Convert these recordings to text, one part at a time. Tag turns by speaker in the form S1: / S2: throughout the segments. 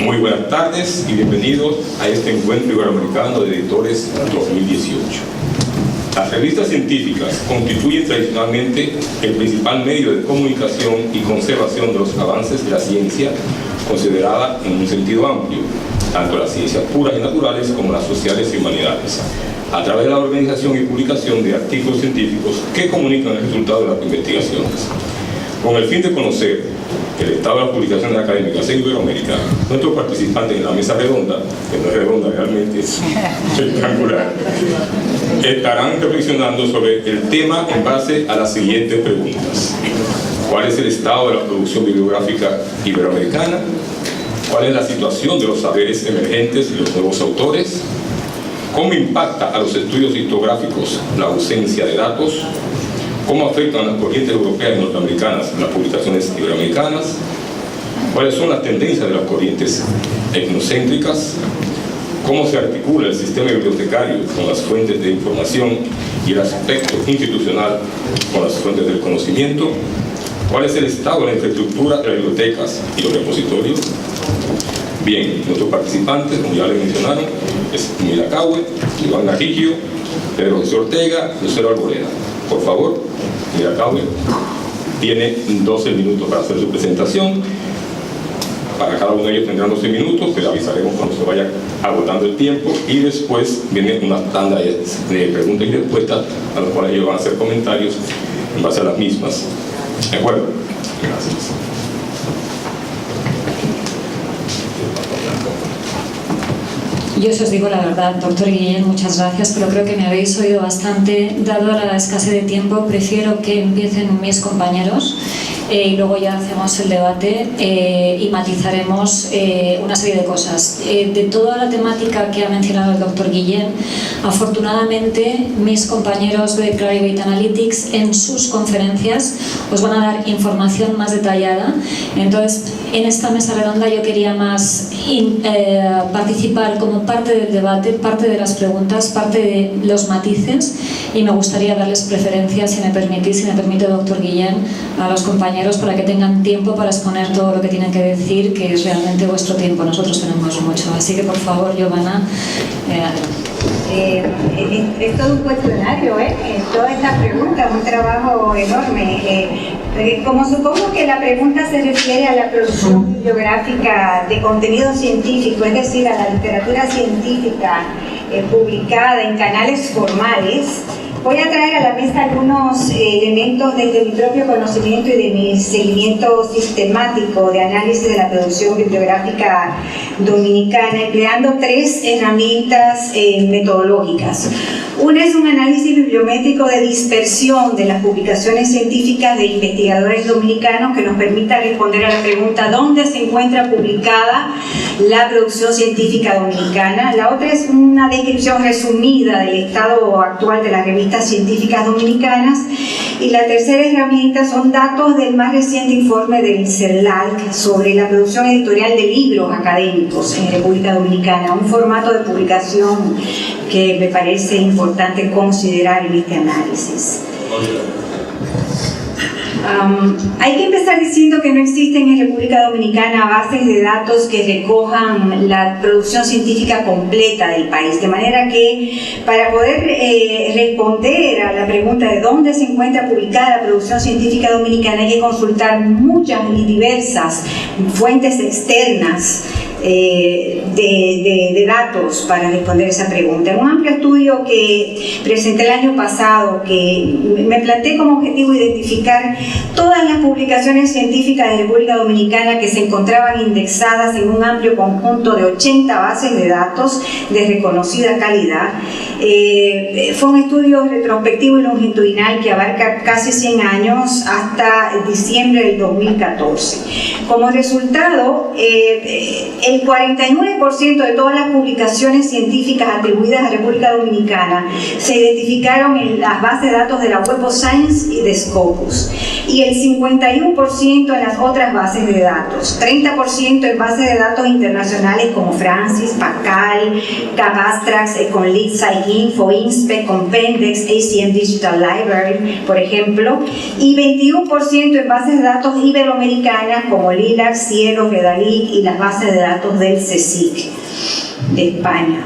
S1: Muy buenas tardes y bienvenidos a este Encuentro Iberoamericano de Editores 2018. Las revistas científicas constituyen tradicionalmente el principal medio de comunicación y conservación de los avances de la ciencia, considerada en un sentido amplio, tanto las ciencias puras y naturales como las sociales y humanidades, a través de la organización y publicación de artículos científicos que comunican el resultado de las investigaciones. Con el fin de conocer el estado de las publicaciones académicas en Iberoamérica, nuestros participantes en la mesa redonda, que no es redonda realmente, es rectangular, estarán reflexionando sobre el tema en base a las siguientes preguntas. ¿Cuál es el estado de la producción bibliográfica iberoamericana? ¿Cuál es la situación de los saberes emergentes y los nuevos autores? ¿Cómo impacta a los estudios historiográficos la ausencia de datos? ¿Cómo afectan las corrientes europeas y norteamericanas las publicaciones iberoamericanas? ¿Cuáles son las tendencias de las corrientes etnocéntricas? ¿Cómo se articula el sistema bibliotecario con las fuentes de información y el aspecto institucional con las fuentes del conocimiento? ¿Cuál es el estado de la infraestructura de las bibliotecas y los repositorios? Bien, nuestros participantes, como ya les mencionaron, es Mila Cahue, Iván Garrigio, Pedro José Ortega, Lucero Arboleda. Por favor, Mila Cahue tiene 12 minutos para hacer su presentación. Para cada uno de ellos tendrán 12 minutos, pero avisaremos cuando se vaya agotando el tiempo, y después viene una tanda de preguntas y respuestas a las cuales ellos van a hacer comentarios en base a las mismas. ¿De acuerdo? Gracias.
S2: Yo os digo la verdad, doctor Guillén, muchas gracias, pero creo que me habéis oído bastante. Dado la escasez de tiempo, prefiero que empiecen mis compañeros y luego ya hacemos el debate y matizaremos una serie de cosas. De toda la temática que ha mencionado el doctor Guillén, afortunadamente mis compañeros de Clarivate Analytics en sus conferencias os van a dar información más detallada. Entonces, en esta mesa redonda yo quería más participar como parte del debate, parte de las preguntas, parte de los matices, y me gustaría darles preferencia, si me permite doctor Guillén, a los compañeros para que tengan tiempo para exponer todo lo que tienen que decir, que es realmente vuestro tiempo. Nosotros tenemos mucho, así que por favor, Giovanna,
S3: es todo un cuestionario, toda esta pregunta, un trabajo enorme. Como supongo que la pregunta se refiere a la producción bibliográfica de contenido científico, es decir, a la literatura científica publicada en canales formales, voy a traer a la mesa algunos elementos desde mi propio conocimiento y de mi seguimiento sistemático de análisis de la producción bibliográfica dominicana, empleando 3 herramientas metodológicas. Una es un análisis bibliométrico de dispersión de las publicaciones científicas de investigadores dominicanos que nos permita responder a la pregunta ¿dónde se encuentra publicada la producción científica dominicana? La otra es una descripción resumida del estado actual de las revistas científicas dominicanas, y la tercera herramienta son datos del más reciente informe del CERLAC sobre la producción editorial de libros académicos en República Dominicana, un formato de publicación que me parece importante considerar en este análisis. Hay que empezar diciendo que no existen en República Dominicana bases de datos que recojan la producción científica completa del país, de manera que para poder responder a la pregunta de dónde se encuentra publicada la producción científica dominicana hay que consultar muchas y diversas fuentes externas de datos para responder esa pregunta. En un amplio estudio que presenté el año pasado, que me planteé como objetivo identificar todas las publicaciones científicas de República Dominicana que se encontraban indexadas en un amplio conjunto de 80 bases de datos de reconocida calidad. Fue un estudio retrospectivo y longitudinal que abarca casi 100 años hasta diciembre del 2014. Como resultado, el 49% de todas las publicaciones científicas atribuidas a República Dominicana se identificaron en las bases de datos de la Web of Science y de Scopus, y el 51% en las otras bases de datos, 30% en bases de datos internacionales como Francis, Pascal, Capastrax, Econlit, SciInfo, Inspec, Compendex, ACM Digital Library, por ejemplo, y 21% en bases de datos iberoamericanas como LILAC, Cielo, Redalic y las bases de datos datos del CSIC de España.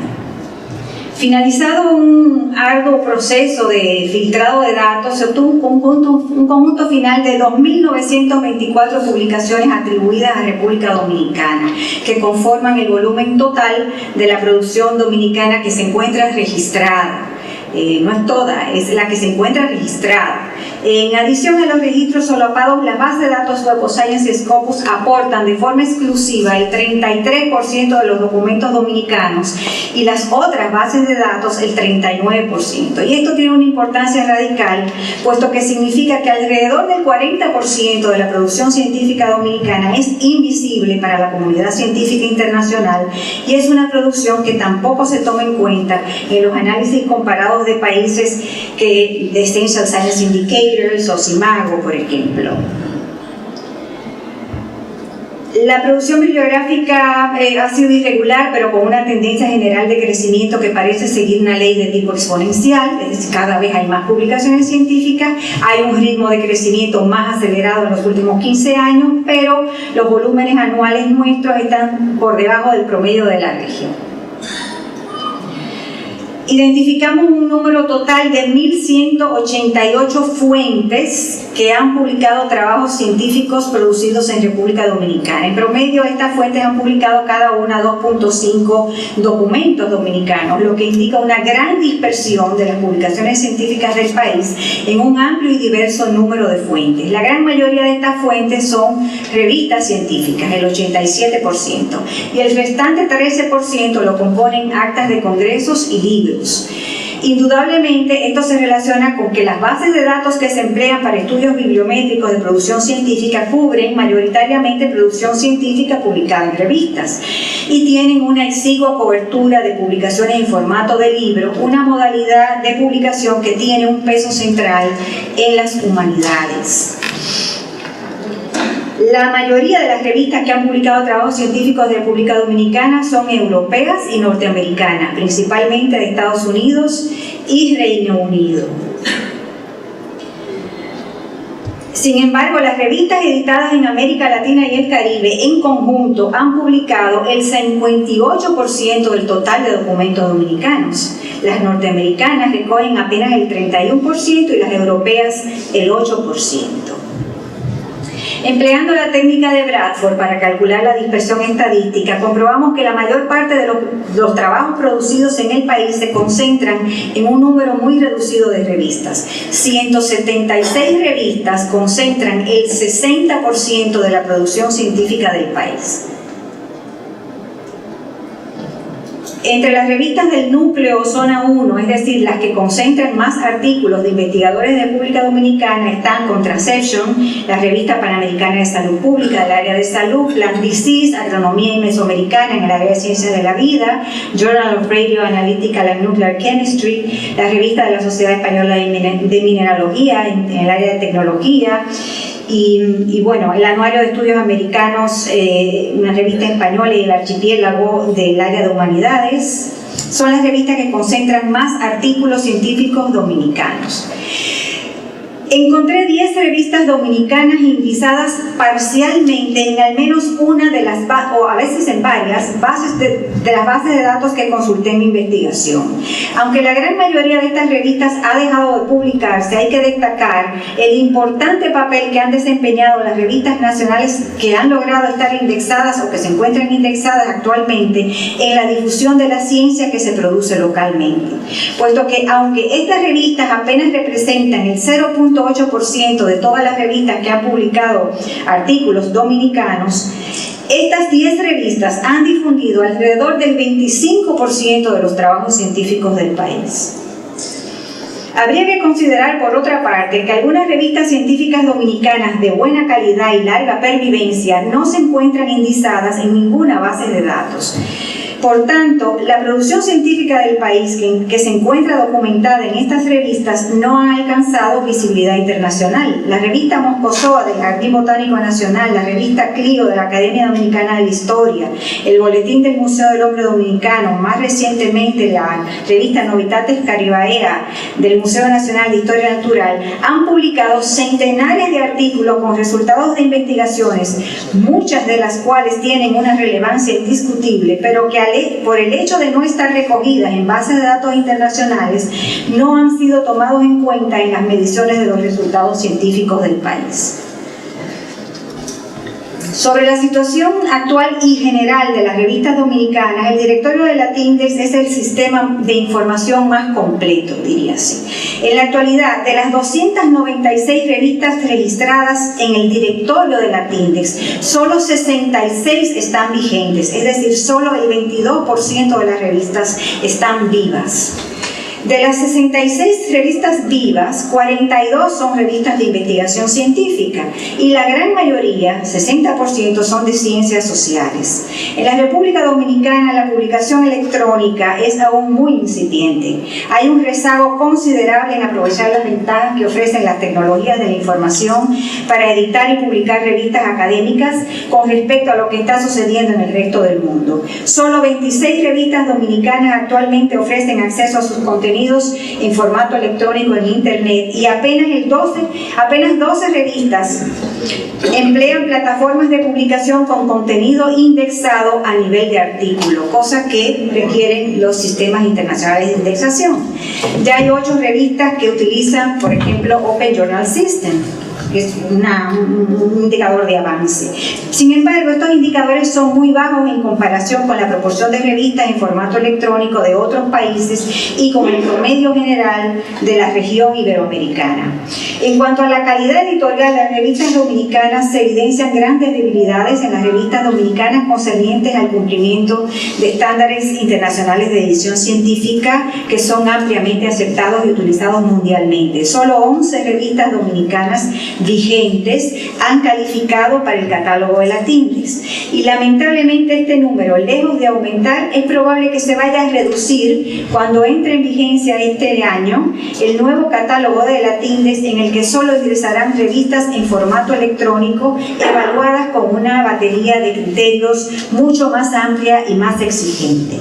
S3: Finalizado un arduo proceso de filtrado de datos, se obtuvo un conjunto final de 2.924 publicaciones atribuidas a República Dominicana, que conforman el volumen total de la producción dominicana que se encuentra registrada. No es toda, es la que se encuentra registrada. En adición a los registros solapados, las bases de datos Web of Science y Scopus aportan de forma exclusiva el 33% de los documentos dominicanos y las otras bases de datos el 39%. Y esto tiene una importancia radical, puesto que significa que alrededor del 40% de la producción científica dominicana es invisible para la comunidad científica internacional y es una producción que tampoco se toma en cuenta en los análisis comparados de países de Essential Science Indicators o CIMAGO, por ejemplo. La producción bibliográfica ha sido irregular, pero con una tendencia general de crecimiento que parece seguir una ley de tipo exponencial, es decir, cada vez hay más publicaciones científicas, hay un ritmo de crecimiento más acelerado en los últimos 15 años, pero los volúmenes anuales nuestros están por debajo del promedio de la región. Identificamos un número total de 1.188 fuentes que han publicado trabajos científicos producidos en República Dominicana. En promedio, estas fuentes han publicado cada una 2.5 documentos dominicanos, lo que indica una gran dispersión de las publicaciones científicas del país en un amplio y diverso número de fuentes. La gran mayoría de estas fuentes son revistas científicas, el 87%, y el restante 13% lo componen actas de congresos y libros. Indudablemente, esto se relaciona con que las bases de datos que se emplean para estudios bibliométricos de producción científica cubren mayoritariamente producción científica publicada en revistas y tienen una exigua cobertura de publicaciones en formato de libro, una modalidad de publicación que tiene un peso central en las humanidades. La mayoría de las revistas que han publicado trabajos científicos de República Dominicana son europeas y norteamericanas, principalmente de Estados Unidos y Reino Unido. Sin embargo, las revistas editadas en América Latina y el Caribe en conjunto han publicado el 58% del total de documentos dominicanos. Las norteamericanas recogen apenas el 31% y las europeas el 8%. Empleando la técnica de Bradford para calcular la dispersión estadística, comprobamos que la mayor parte de los trabajos producidos en el país se concentran en un número muy reducido de revistas. 176 revistas concentran el 60% de la producción científica del país. Entre las revistas del núcleo Zona 1, es decir, las que concentran más artículos de investigadores de República Dominicana, están Contraception, la revista Panamericana de Salud Pública del área de salud, Plant Disease, Agronomía y Mesoamericana en el área de Ciencias de la Vida, Journal of Radio Analytical and Nuclear Chemistry, la revista de la Sociedad Española de Mineralogía en el área de Tecnología, y bueno, el Anuario de Estudios Americanos, una revista española, y el Archipiélago del área de Humanidades, son las revistas que concentran más artículos científicos dominicanos. Encontré 10 revistas dominicanas indizadas parcialmente en al menos una de las, o a veces en varias, bases de las bases de datos que consulté en mi investigación. Aunque la gran mayoría de estas revistas ha dejado de publicarse, hay que destacar el importante papel que han desempeñado las revistas nacionales que han logrado estar indexadas o que se encuentran indexadas actualmente en la difusión de la ciencia que se produce localmente. Puesto que aunque estas revistas apenas representan el 0.8% de todas las revistas que han publicado artículos dominicanos, estas 10 revistas han difundido alrededor del 25% de los trabajos científicos del país. Habría que considerar, por otra parte, que algunas revistas científicas dominicanas de buena calidad y larga pervivencia no se encuentran indizadas en ninguna base de datos. Por tanto, la producción científica del país que se encuentra documentada en estas revistas no ha alcanzado visibilidad internacional. La revista Moscosoa del Jardín Botánico Nacional, la revista Clio de la Academia Dominicana de la Historia, el Boletín del Museo del Hombre Dominicano, más recientemente la revista Novitates Caribaea del Museo Nacional de Historia Natural, han publicado centenares de artículos con resultados de investigaciones, muchas de las cuales tienen una relevancia indiscutible, pero que por el hecho de no estar recogidas en bases de datos internacionales, no han sido tomados en cuenta en las mediciones de los resultados científicos del país. Sobre la situación actual y general de las revistas dominicanas, el directorio de la TINDEX es el sistema de información más completo, diría así. En la actualidad, de las 296 revistas registradas en el directorio de la TINDEX, solo 66 están vigentes, es decir, solo el 22% de las revistas están vivas. De las 66 revistas vivas, 42 son revistas de investigación científica y la gran mayoría, 60%, son de ciencias sociales. En la República Dominicana la publicación electrónica es aún muy incipiente. Hay un rezago considerable en aprovechar las ventajas que ofrecen las tecnologías de la información para editar y publicar revistas académicas con respecto a lo que está sucediendo en el resto del mundo. Solo 26 revistas dominicanas actualmente ofrecen acceso a sus contenidos en formato electrónico en Internet y apenas 12 revistas emplean plataformas de publicación con contenido indexado a nivel de artículo, cosa que requieren los sistemas internacionales de indexación. Ya hay 8 revistas que utilizan, por ejemplo, Open Journal System, que es un indicador de avance. Sin embargo, estos indicadores son muy bajos en comparación con la proporción de revistas en formato electrónico de otros países y con el promedio general de la región iberoamericana. En cuanto a la calidad editorial, las revistas dominicanas se evidencian grandes debilidades en las revistas dominicanas concernientes al cumplimiento de estándares internacionales de edición científica que son ampliamente aceptados y utilizados mundialmente. Solo 11 revistas dominicanas vigentes han calificado para el catálogo de la TINDEX y lamentablemente este número, lejos de aumentar, es probable que se vaya a reducir cuando entre en vigencia este año el nuevo catálogo de la TINDEX, en el que solo ingresarán revistas en formato electrónico evaluadas con una batería de criterios mucho más amplia y más exigente.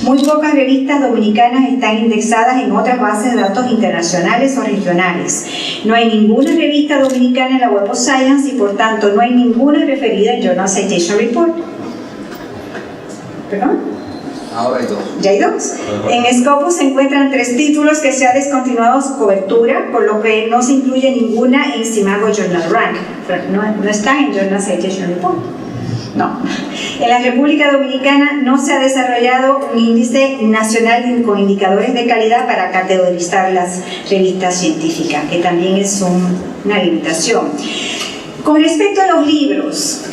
S3: Muy pocas revistas dominicanas están indexadas en otras bases de datos internacionales o regionales. No hay ninguna revista dominicana en la Web of Science y por tanto no hay ninguna referida en Journal Citation Report. ¿Perdón?
S4: Ahora hay 2.
S3: Ya hay 2. En Scopus se encuentran 3 títulos que se ha descontinuado su cobertura, por lo que no se incluye ninguna en Simago Journal Rank. No está en Journal Citation Report. No. En la República Dominicana no se ha desarrollado un índice nacional con indicadores de calidad para categorizar las revistas científicas, que también es una limitación. Con respecto a los libros,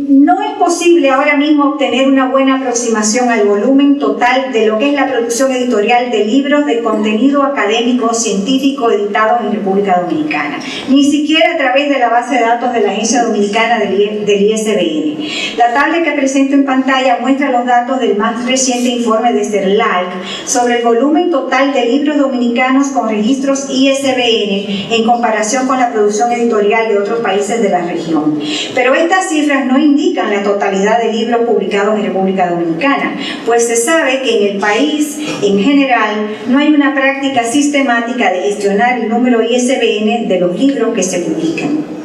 S3: no es posible ahora mismo obtener una buena aproximación al volumen total de lo que es la producción editorial de libros de contenido académico o científico editados en República Dominicana, ni siquiera a través de la base de datos de la Agencia Dominicana del ISBN. La tabla que presento en pantalla muestra los datos del más reciente informe de CERLAC sobre el volumen total de libros dominicanos con registros ISBN en comparación con la producción editorial de otros países de la región. Pero estas cifras no indican la totalidad de libros publicados en República Dominicana, pues se sabe que en el país, en general, no hay una práctica sistemática de gestionar el número ISBN de los libros que se publican.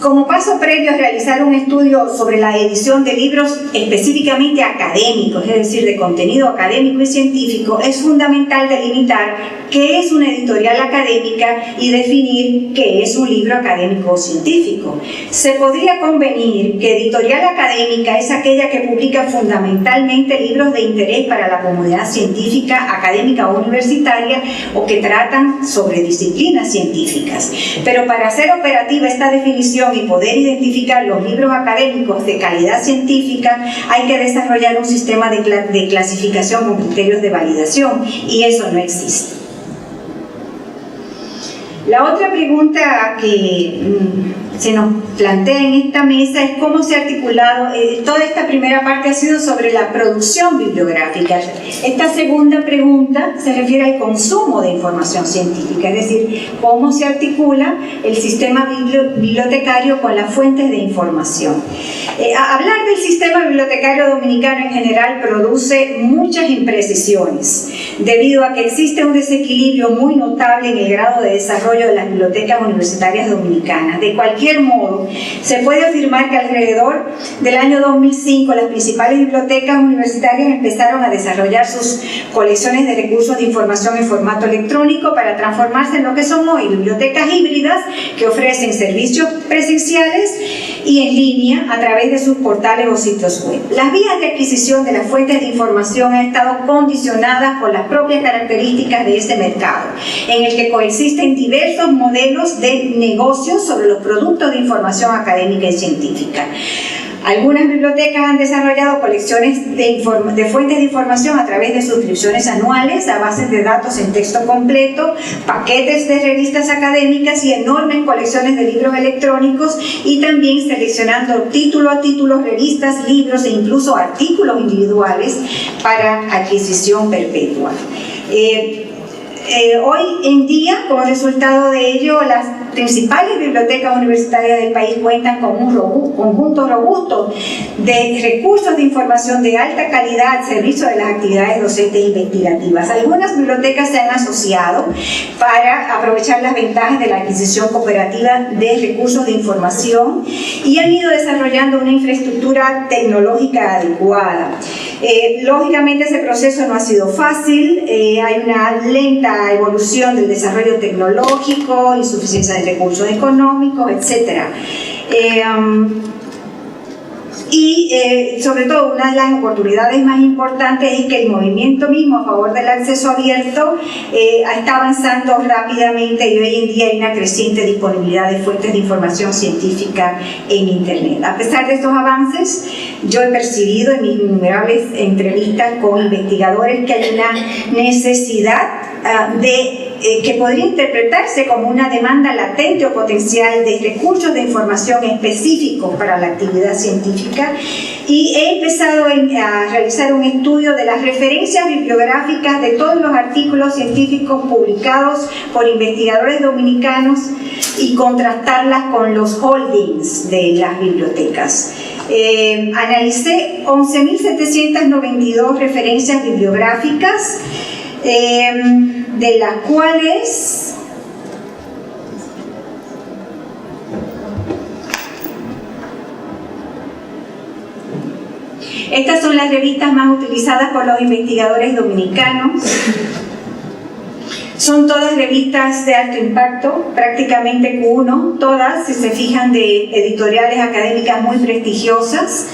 S3: Como paso previo a realizar un estudio sobre la edición de libros específicamente académicos, es decir, de contenido académico y científico, es fundamental delimitar qué es una editorial académica y definir qué es un libro académico o científico. Se podría convenir que editorial académica es aquella que publica fundamentalmente libros de interés para la comunidad científica, académica o universitaria, o que tratan sobre disciplinas científicas. Pero para hacer operativa esta definición y poder identificar los libros académicos de calidad científica, hay que desarrollar un sistema de clasificación con criterios de validación, y eso no existe. La otra pregunta que se nos plantea en esta mesa es cómo se ha articulado, toda esta primera parte ha sido sobre la producción bibliográfica. Esta segunda pregunta se refiere al consumo de información científica, es decir, cómo se articula el sistema bibliotecario con las fuentes de información. Hablar del sistema bibliotecario dominicano en general produce muchas imprecisiones, debido a que existe un desequilibrio muy notable en el grado de desarrollo de las bibliotecas universitarias dominicanas. De cualquier modo, se puede afirmar que alrededor del año 2005 las principales bibliotecas universitarias empezaron a desarrollar sus colecciones de recursos de información en formato electrónico para transformarse en lo que son hoy bibliotecas híbridas que ofrecen servicios presenciales y en línea a través de sus portales o sitios web. Las vías de adquisición de las fuentes de información han estado condicionadas por las propias características de ese mercado, en el que coexisten diversos modelos de negocios sobre los productos de información académica y científica. Algunas bibliotecas han desarrollado colecciones de fuentes de información a través de suscripciones anuales a bases de datos en texto completo, paquetes de revistas académicas y enormes colecciones de libros electrónicos, y también seleccionando título a título revistas, libros e incluso artículos individuales para adquisición perpetua. Hoy en día, como resultado de ello, las principales bibliotecas universitarias del país cuentan con un conjunto robusto de recursos de información de alta calidad al servicio de las actividades docentes e investigativas. Algunas bibliotecas se han asociado para aprovechar las ventajas de la adquisición cooperativa de recursos de información y han ido desarrollando una infraestructura tecnológica adecuada. Lógicamente ese proceso no ha sido fácil, hay una lenta evolución del desarrollo tecnológico, insuficiencia de recursos económicos, etc. Sobre todo, una de las oportunidades más importantes es que el movimiento mismo a favor del acceso abierto está avanzando rápidamente y hoy en día hay una creciente disponibilidad de fuentes de información científica en Internet. A pesar de estos avances, yo he percibido en mis innumerables entrevistas con investigadores que hay una necesidad que podría interpretarse como una demanda latente o potencial de recursos de información específicos para la actividad científica, y he empezado a realizar un estudio de las referencias bibliográficas de todos los artículos científicos publicados por investigadores dominicanos y contrastarlas con los holdings de las bibliotecas. Analicé 11.792 referencias bibliográficas, de las cuales estas son las revistas más utilizadas por los investigadores dominicanos. Son todas revistas de alto impacto, prácticamente Q1, todas, si se fijan, de editoriales académicas muy prestigiosas.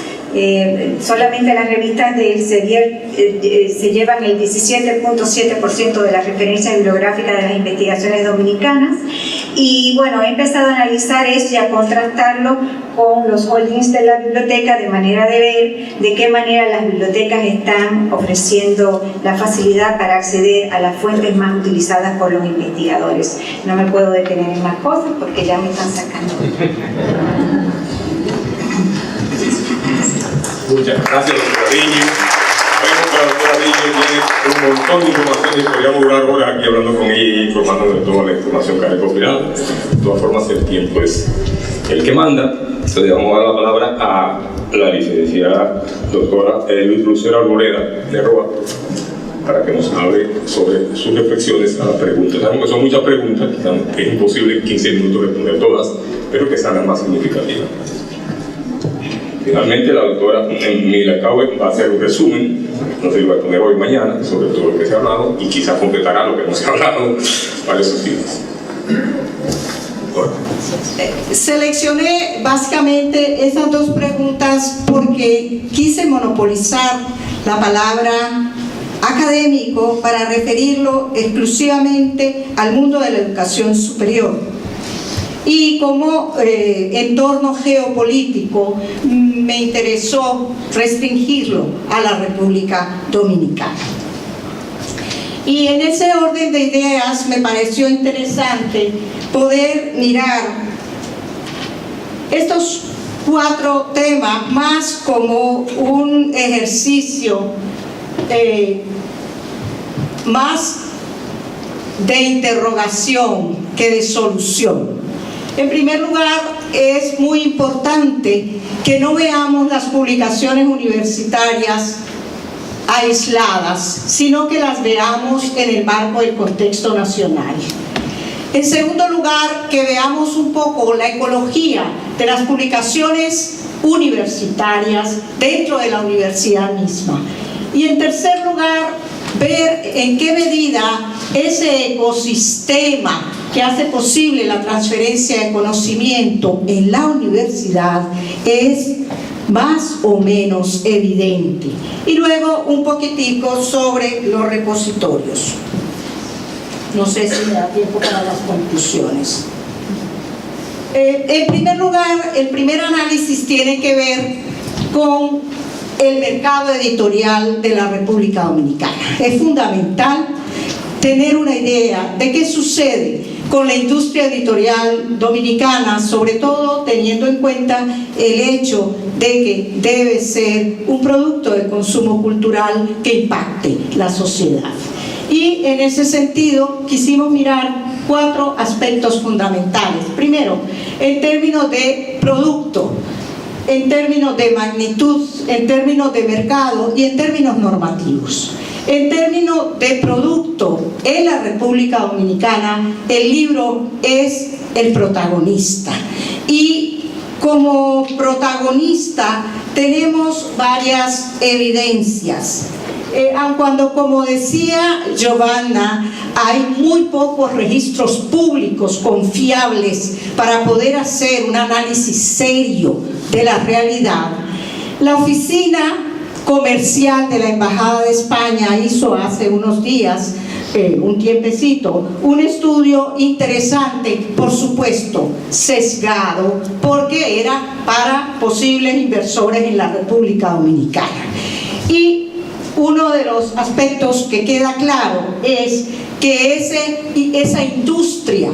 S3: Solamente las revistas del CEDIER se llevan el 17.7% de las referencias bibliográficas de las investigaciones dominicanas, y bueno, he empezado a analizar eso y a contrastarlo con los holdings de la biblioteca, de manera de ver de qué manera las bibliotecas están ofreciendo la facilidad para acceder a las fuentes más utilizadas por los investigadores. No me puedo detener en más cosas porque ya me están sacando.
S1: Muchas gracias, doctora Riñi. Sabemos que la doctora Riñi tiene un montón de información y podríamos durar horas aquí hablando con ella y informándonos de toda la información que ha recopilado. De todas formas, el tiempo es el que manda. Entonces, le vamos a dar la palabra a la licenciada doctora Lucero Arboleda de Roa para que nos hable sobre sus reflexiones a las preguntas. Sabemos que son muchas preguntas, que es imposible en 15 minutos responder todas, pero que sean las más significativas. Finalmente, la doctora Mila Caue va a hacer un resumen, no sé si va a poner hoy y mañana, sobre todo lo que se ha hablado, y quizás completará lo que no se ha hablado para esos días.
S4: Seleccioné básicamente esas dos preguntas porque quise monopolizar la palabra académico para referirlo exclusivamente al mundo de la educación superior. Y como entorno geopolítico me interesó restringirlo a la República Dominicana. Y en ese orden de ideas me pareció interesante poder mirar estos 4 temas más como un ejercicio más de interrogación que de solución. En primer lugar, es muy importante que no veamos las publicaciones universitarias aisladas, sino que las veamos en el marco del contexto nacional. En segundo lugar, que veamos un poco la ecología de las publicaciones universitarias dentro de la universidad misma. Y en tercer lugar, ver en qué medida ese ecosistema que hace posible la transferencia de conocimiento en la universidad es más o menos evidente. Y luego un poquitico sobre los repositorios. No sé si me da tiempo para las conclusiones. En primer lugar, el primer análisis tiene que ver con el mercado editorial de la República Dominicana. Es fundamental tener una idea de qué sucede con la industria editorial dominicana, sobre todo teniendo en cuenta el hecho de que debe ser un producto de consumo cultural que impacte la sociedad. Y en ese sentido quisimos mirar 4 aspectos fundamentales. Primero, en términos de producto, en términos de magnitud, en términos de mercado y en términos normativos. En términos de producto, en la República Dominicana, el libro es el protagonista. Y como protagonista tenemos varias evidencias. Aun cuando, como decía Giovanna, hay muy pocos registros públicos confiables para poder hacer un análisis serio de la realidad, la oficina comercial de la Embajada de España hizo hace unos días, un tiempecito, un estudio interesante, por supuesto sesgado, porque era para posibles inversores en la República Dominicana. Y uno de los aspectos que queda claro es que esa industria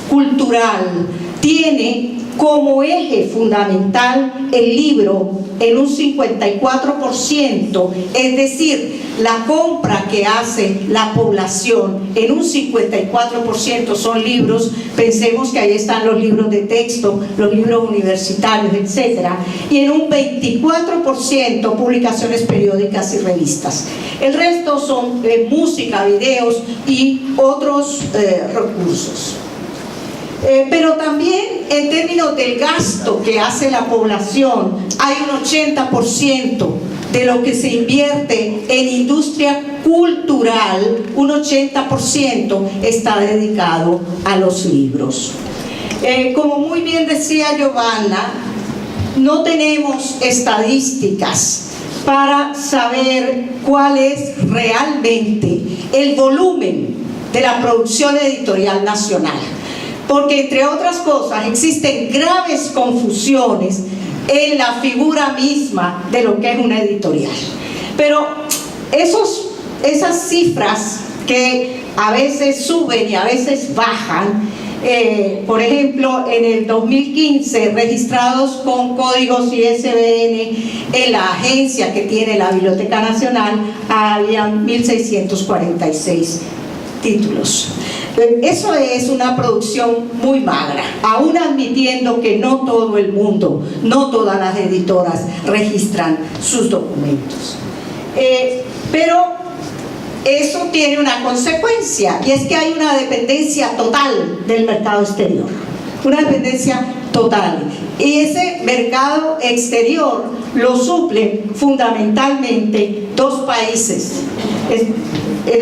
S4: cultural tiene como eje fundamental el libro en un 54%, es decir, la compra que hace la población en un 54% son libros. Pensemos que ahí están los libros de texto, los libros universitarios, etc. Y en un 24% publicaciones periódicas y revistas. El resto son música, videos y otros recursos. Pero también en términos del gasto que hace la población, hay un 80% de lo que se invierte en industria cultural, un 80% está dedicado a los libros. Como muy bien decía Giovanna, no tenemos estadísticas para saber cuál es realmente el volumen de la producción editorial nacional. Porque, entre otras cosas, existen graves confusiones en la figura misma de lo que es una editorial. Pero esas cifras que a veces suben y a veces bajan, por ejemplo, en el 2015, registrados con códigos ISBN en la agencia que tiene la Biblioteca Nacional, habían 1.646 títulos. Eso es una producción muy magra, aún admitiendo que no todo el mundo, no todas las editoras registran sus documentos. Pero eso tiene una consecuencia, y es que hay una dependencia total del mercado exterior, una dependencia total. Y ese mercado exterior lo suplen fundamentalmente 2 países,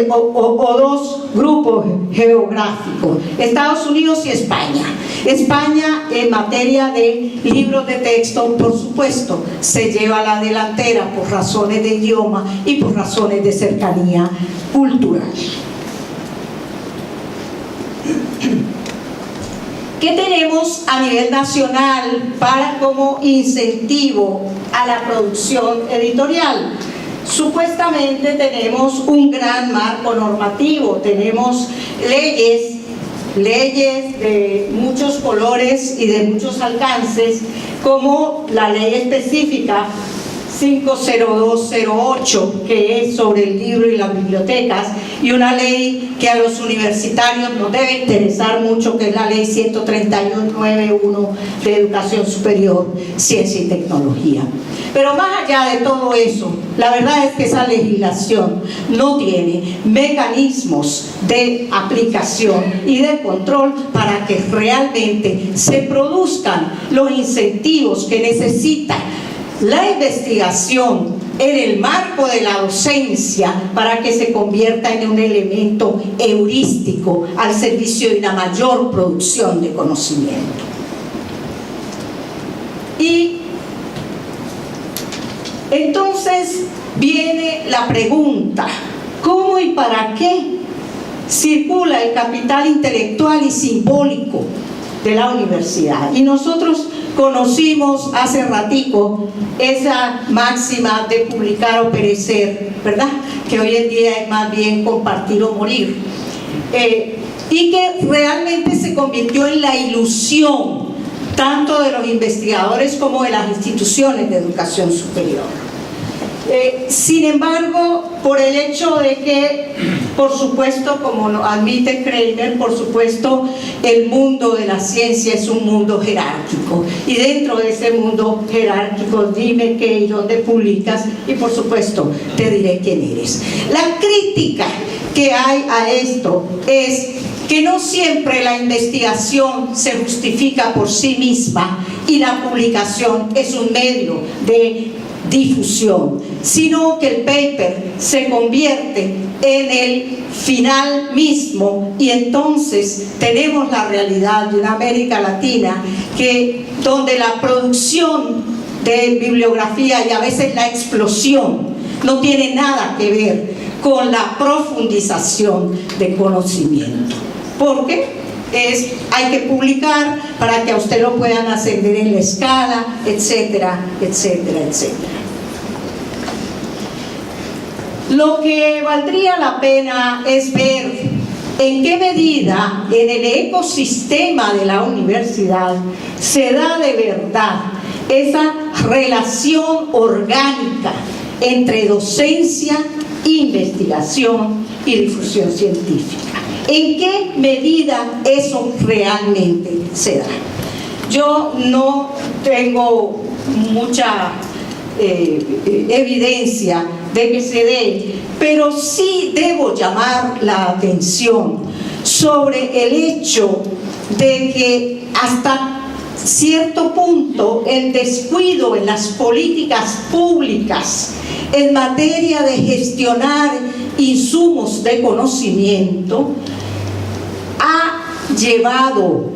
S4: o 2 grupos geográficos, Estados Unidos y España. España, en materia de libros de texto, por supuesto, se lleva a la delantera por razones de idioma y por razones de cercanía cultural. ¿Qué tenemos a nivel nacional para como incentivo a la producción editorial? Supuestamente tenemos un gran marco normativo, tenemos leyes leyes de muchos colores y de muchos alcances, como la ley específica 50208, que es sobre el libro y las bibliotecas, y una ley que a los universitarios nos debe interesar mucho, que es la ley 13191 de Educación Superior, Ciencia y Tecnología. Pero más allá de todo eso, la verdad es que esa legislación no tiene mecanismos de aplicación y de control para que realmente se produzcan los incentivos que necesita la investigación en el marco de la docencia para que se convierta en un elemento heurístico al servicio de una mayor producción de conocimiento. Y entonces viene la pregunta: ¿cómo y para qué circula el capital intelectual y simbólico de la universidad? Y nosotros conocimos hace ratico esa máxima de publicar o perecer, ¿verdad? Que hoy en día es más bien compartir o morir. Y que realmente se convirtió en la ilusión tanto de los investigadores como de las instituciones de educación superior. Sin embargo, por el hecho de que, por supuesto, como lo admite Kramer, por supuesto, el mundo de la ciencia es un mundo jerárquico, y dentro de ese mundo jerárquico, dime qué y dónde publicas, y por supuesto, te diré quién eres. La crítica que hay a esto es que no siempre la investigación se justifica por sí misma y la publicación es un medio de difusión, sino que el paper se convierte en el final mismo, y entonces tenemos la realidad de una América Latina donde la producción de bibliografía y a veces la explosión no tiene nada que ver con la profundización de conocimiento, porque hay que publicar para que a usted lo puedan ascender en la escala, etcétera, etcétera, etcétera. Lo que valdría la pena es ver en qué medida en el ecosistema de la universidad se da de verdad esa relación orgánica entre docencia, investigación y difusión científica. ¿En qué medida eso realmente se da? Yo no tengo mucha evidencia de que se dé, pero sí debo llamar la atención sobre el hecho de que hasta cierto punto el descuido en las políticas públicas en materia de gestionar insumos de conocimiento ha llevado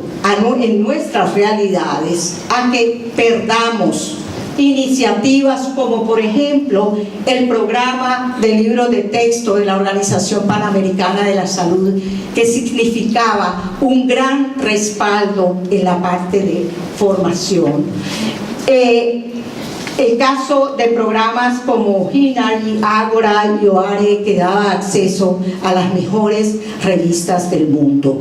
S4: en nuestras realidades a que perdamos iniciativas como, por ejemplo, el programa de libros de texto de la Organización Panamericana de la Salud, que significaba un gran respaldo en la parte de formación. El caso de programas como Hinari, Ágora y OARE, que daba acceso a las mejores revistas del mundo.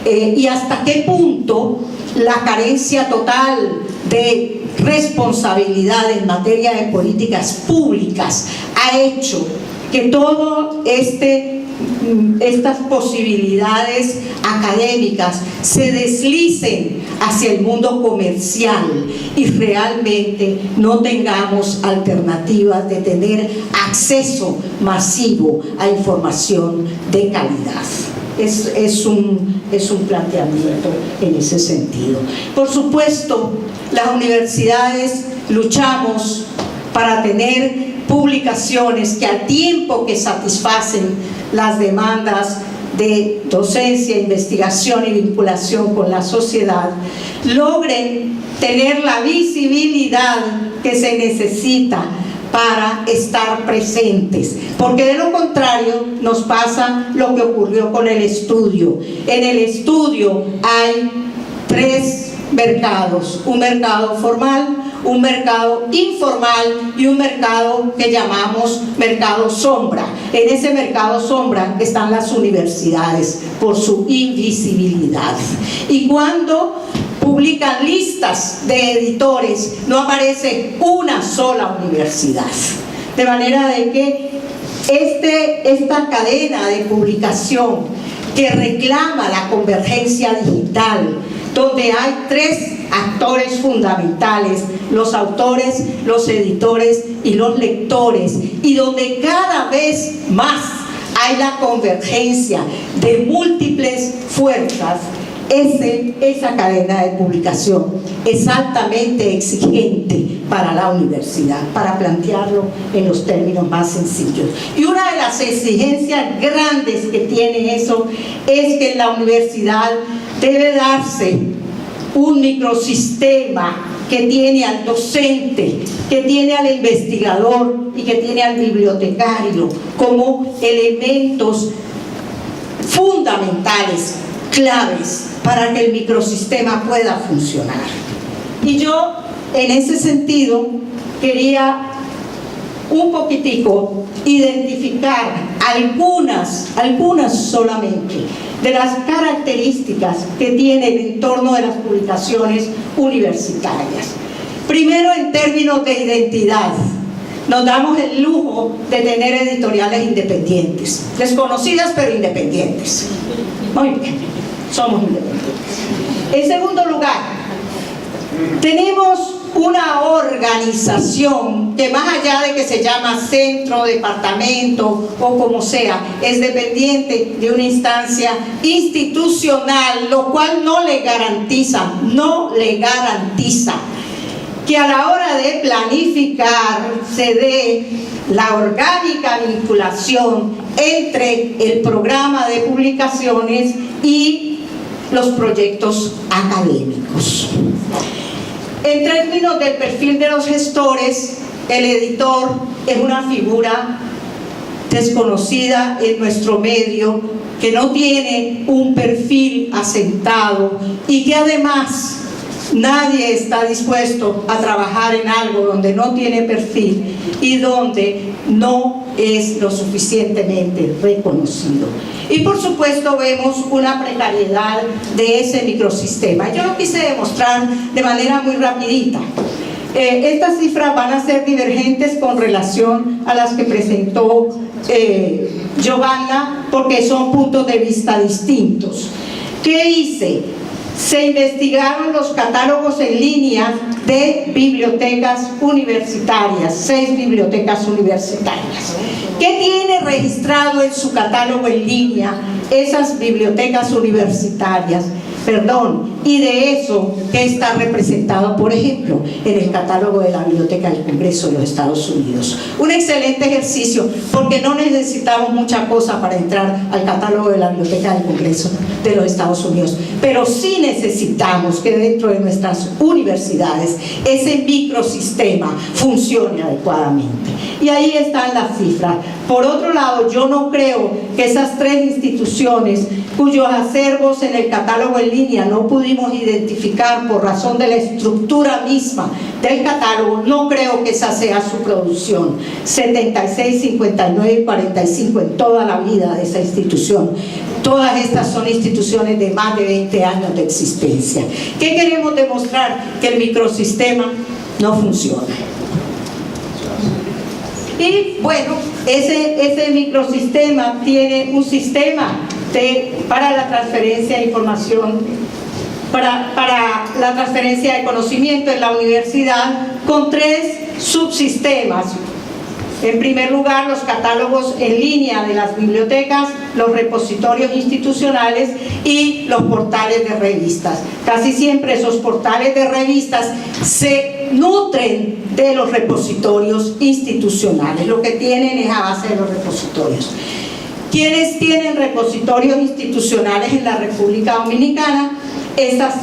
S4: Y hasta qué punto la carencia total de responsabilidad en materia de políticas públicas ha hecho que todo estas posibilidades académicas se deslicen hacia el mundo comercial y realmente no tengamos alternativas de tener acceso masivo a información de calidad. Es un planteamiento en ese sentido. Por supuesto, las universidades luchamos para tener publicaciones que al tiempo que satisfacen las demandas de docencia, investigación y vinculación con la sociedad, logren tener la visibilidad que se necesita para estar presentes, porque de lo contrario nos pasa lo que ocurrió con el estudio. En el estudio hay tres mercados: un mercado formal, un mercado informal y un mercado que llamamos mercado sombra. En ese mercado sombra están las universidades por su invisibilidad. Y cuando publican listas de editores, no aparece una sola universidad. De manera de que esta cadena de publicación que reclama la convergencia digital, donde hay tres actores fundamentales, los autores, los editores y los lectores, y donde cada vez más hay la convergencia de múltiples fuerzas, esa cadena de publicación es altamente exigente para la universidad, para plantearlo en los términos más sencillos. Y una de las exigencias grandes que tiene eso es que en la universidad debe darse un microsistema que tiene al docente, que tiene al investigador y que tiene al bibliotecario como elementos fundamentales, claves para que el microsistema pueda funcionar. Y yo en ese sentido quería un poquitico identificar algunas solamente de las características que tiene el entorno de las publicaciones universitarias. Primero, en términos de identidad, nos damos el lujo de tener editoriales independientes, desconocidas pero independientes. Muy bien, somos independientes. En segundo lugar, tenemos una organización que, más allá de que se llama centro, departamento o como sea, es dependiente de una instancia institucional, lo cual no le garantiza que a la hora de planificar se dé la orgánica vinculación entre el programa de publicaciones y los proyectos académicos. En términos del perfil de los gestores, el editor es una figura desconocida en nuestro medio, que no tiene un perfil asentado y que además nadie está dispuesto a trabajar en algo donde no tiene perfil y donde no es lo suficientemente reconocido. Y por supuesto vemos una precariedad de ese microsistema. Yo lo quise demostrar de manera muy rapidita. Estas cifras van a ser divergentes con relación a las que presentó Giovanna, porque son puntos de vista distintos. ¿Qué hice? Se investigaron los catálogos en línea de bibliotecas universitarias, 6 bibliotecas universitarias. ¿Qué tiene registrado en su catálogo en línea esas bibliotecas universitarias? Y de eso, ¿qué está representado, por ejemplo, en el catálogo de la Biblioteca del Congreso de los Estados Unidos? Un excelente ejercicio, porque no necesitamos mucha cosa para entrar al catálogo de la Biblioteca del Congreso de los Estados Unidos, pero sí necesitamos que dentro de nuestras universidades ese microsistema funcione adecuadamente. Y ahí están las cifras. Por otro lado, yo no creo que esas 3 instituciones cuyos acervos en el catálogo en línea no pudimos identificar por razón de la estructura misma del catálogo, no creo que esa sea su producción. 76, 59 y 45 en toda la vida de esa institución. Todas estas son instituciones de más de 20 años de existencia. ¿Qué queremos demostrar? Que el microsistema no funciona. Y bueno, ese microsistema tiene un sistema para la transferencia de información, para la transferencia de conocimiento en la universidad, con 3 subsistemas. En primer lugar, los catálogos en línea de las bibliotecas, los repositorios institucionales y los portales de revistas. Casi siempre esos portales de revistas se nutren de los repositorios institucionales. Lo que tienen es a base de los repositorios. ¿Quiénes tienen repositorios institucionales en la República Dominicana? Estas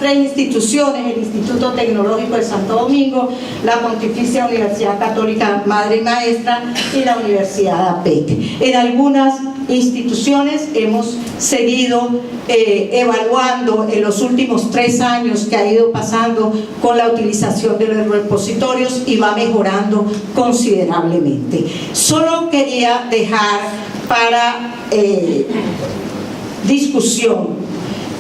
S4: 3 instituciones: el Instituto Tecnológico de Santo Domingo, la Pontificia Universidad Católica Madre y Maestra y la Universidad APEC. En algunas instituciones hemos seguido evaluando en los últimos 3 años que ha ido pasando con la utilización de los repositorios y va mejorando considerablemente. Solo quería dejar para discusión,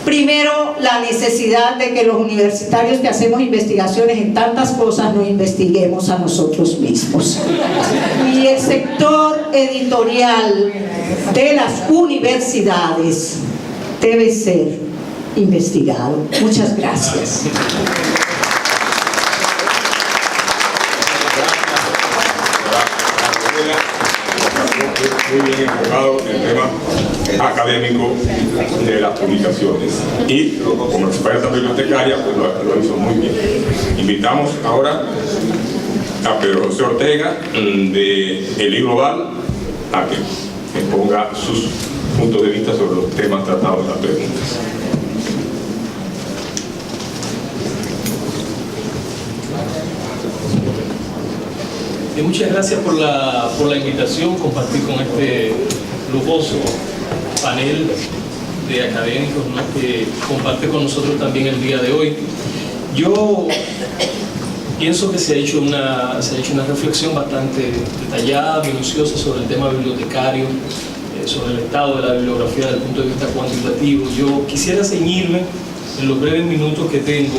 S4: primero, la necesidad de que los universitarios que hacemos investigaciones en tantas cosas nos investiguemos a nosotros mismos. Y el sector editorial de las universidades debe ser investigado. Muchas gracias.
S1: Muy bien enfocado en el tema académico de las publicaciones, y como experta bibliotecaria pues lo hizo muy bien. Invitamos ahora a Pedro José Ortega de El Libro Val a que exponga sus puntos de vista sobre los temas tratados en las preguntas.
S5: Muchas gracias por la invitación, compartir con este lujoso panel de académicos, ¿no?, que comparte con nosotros también el día de hoy. Yo pienso que se ha hecho una reflexión bastante detallada, minuciosa sobre el tema bibliotecario, sobre el estado de la bibliografía desde el punto de vista cuantitativo. Yo quisiera ceñirme en los breves minutos que tengo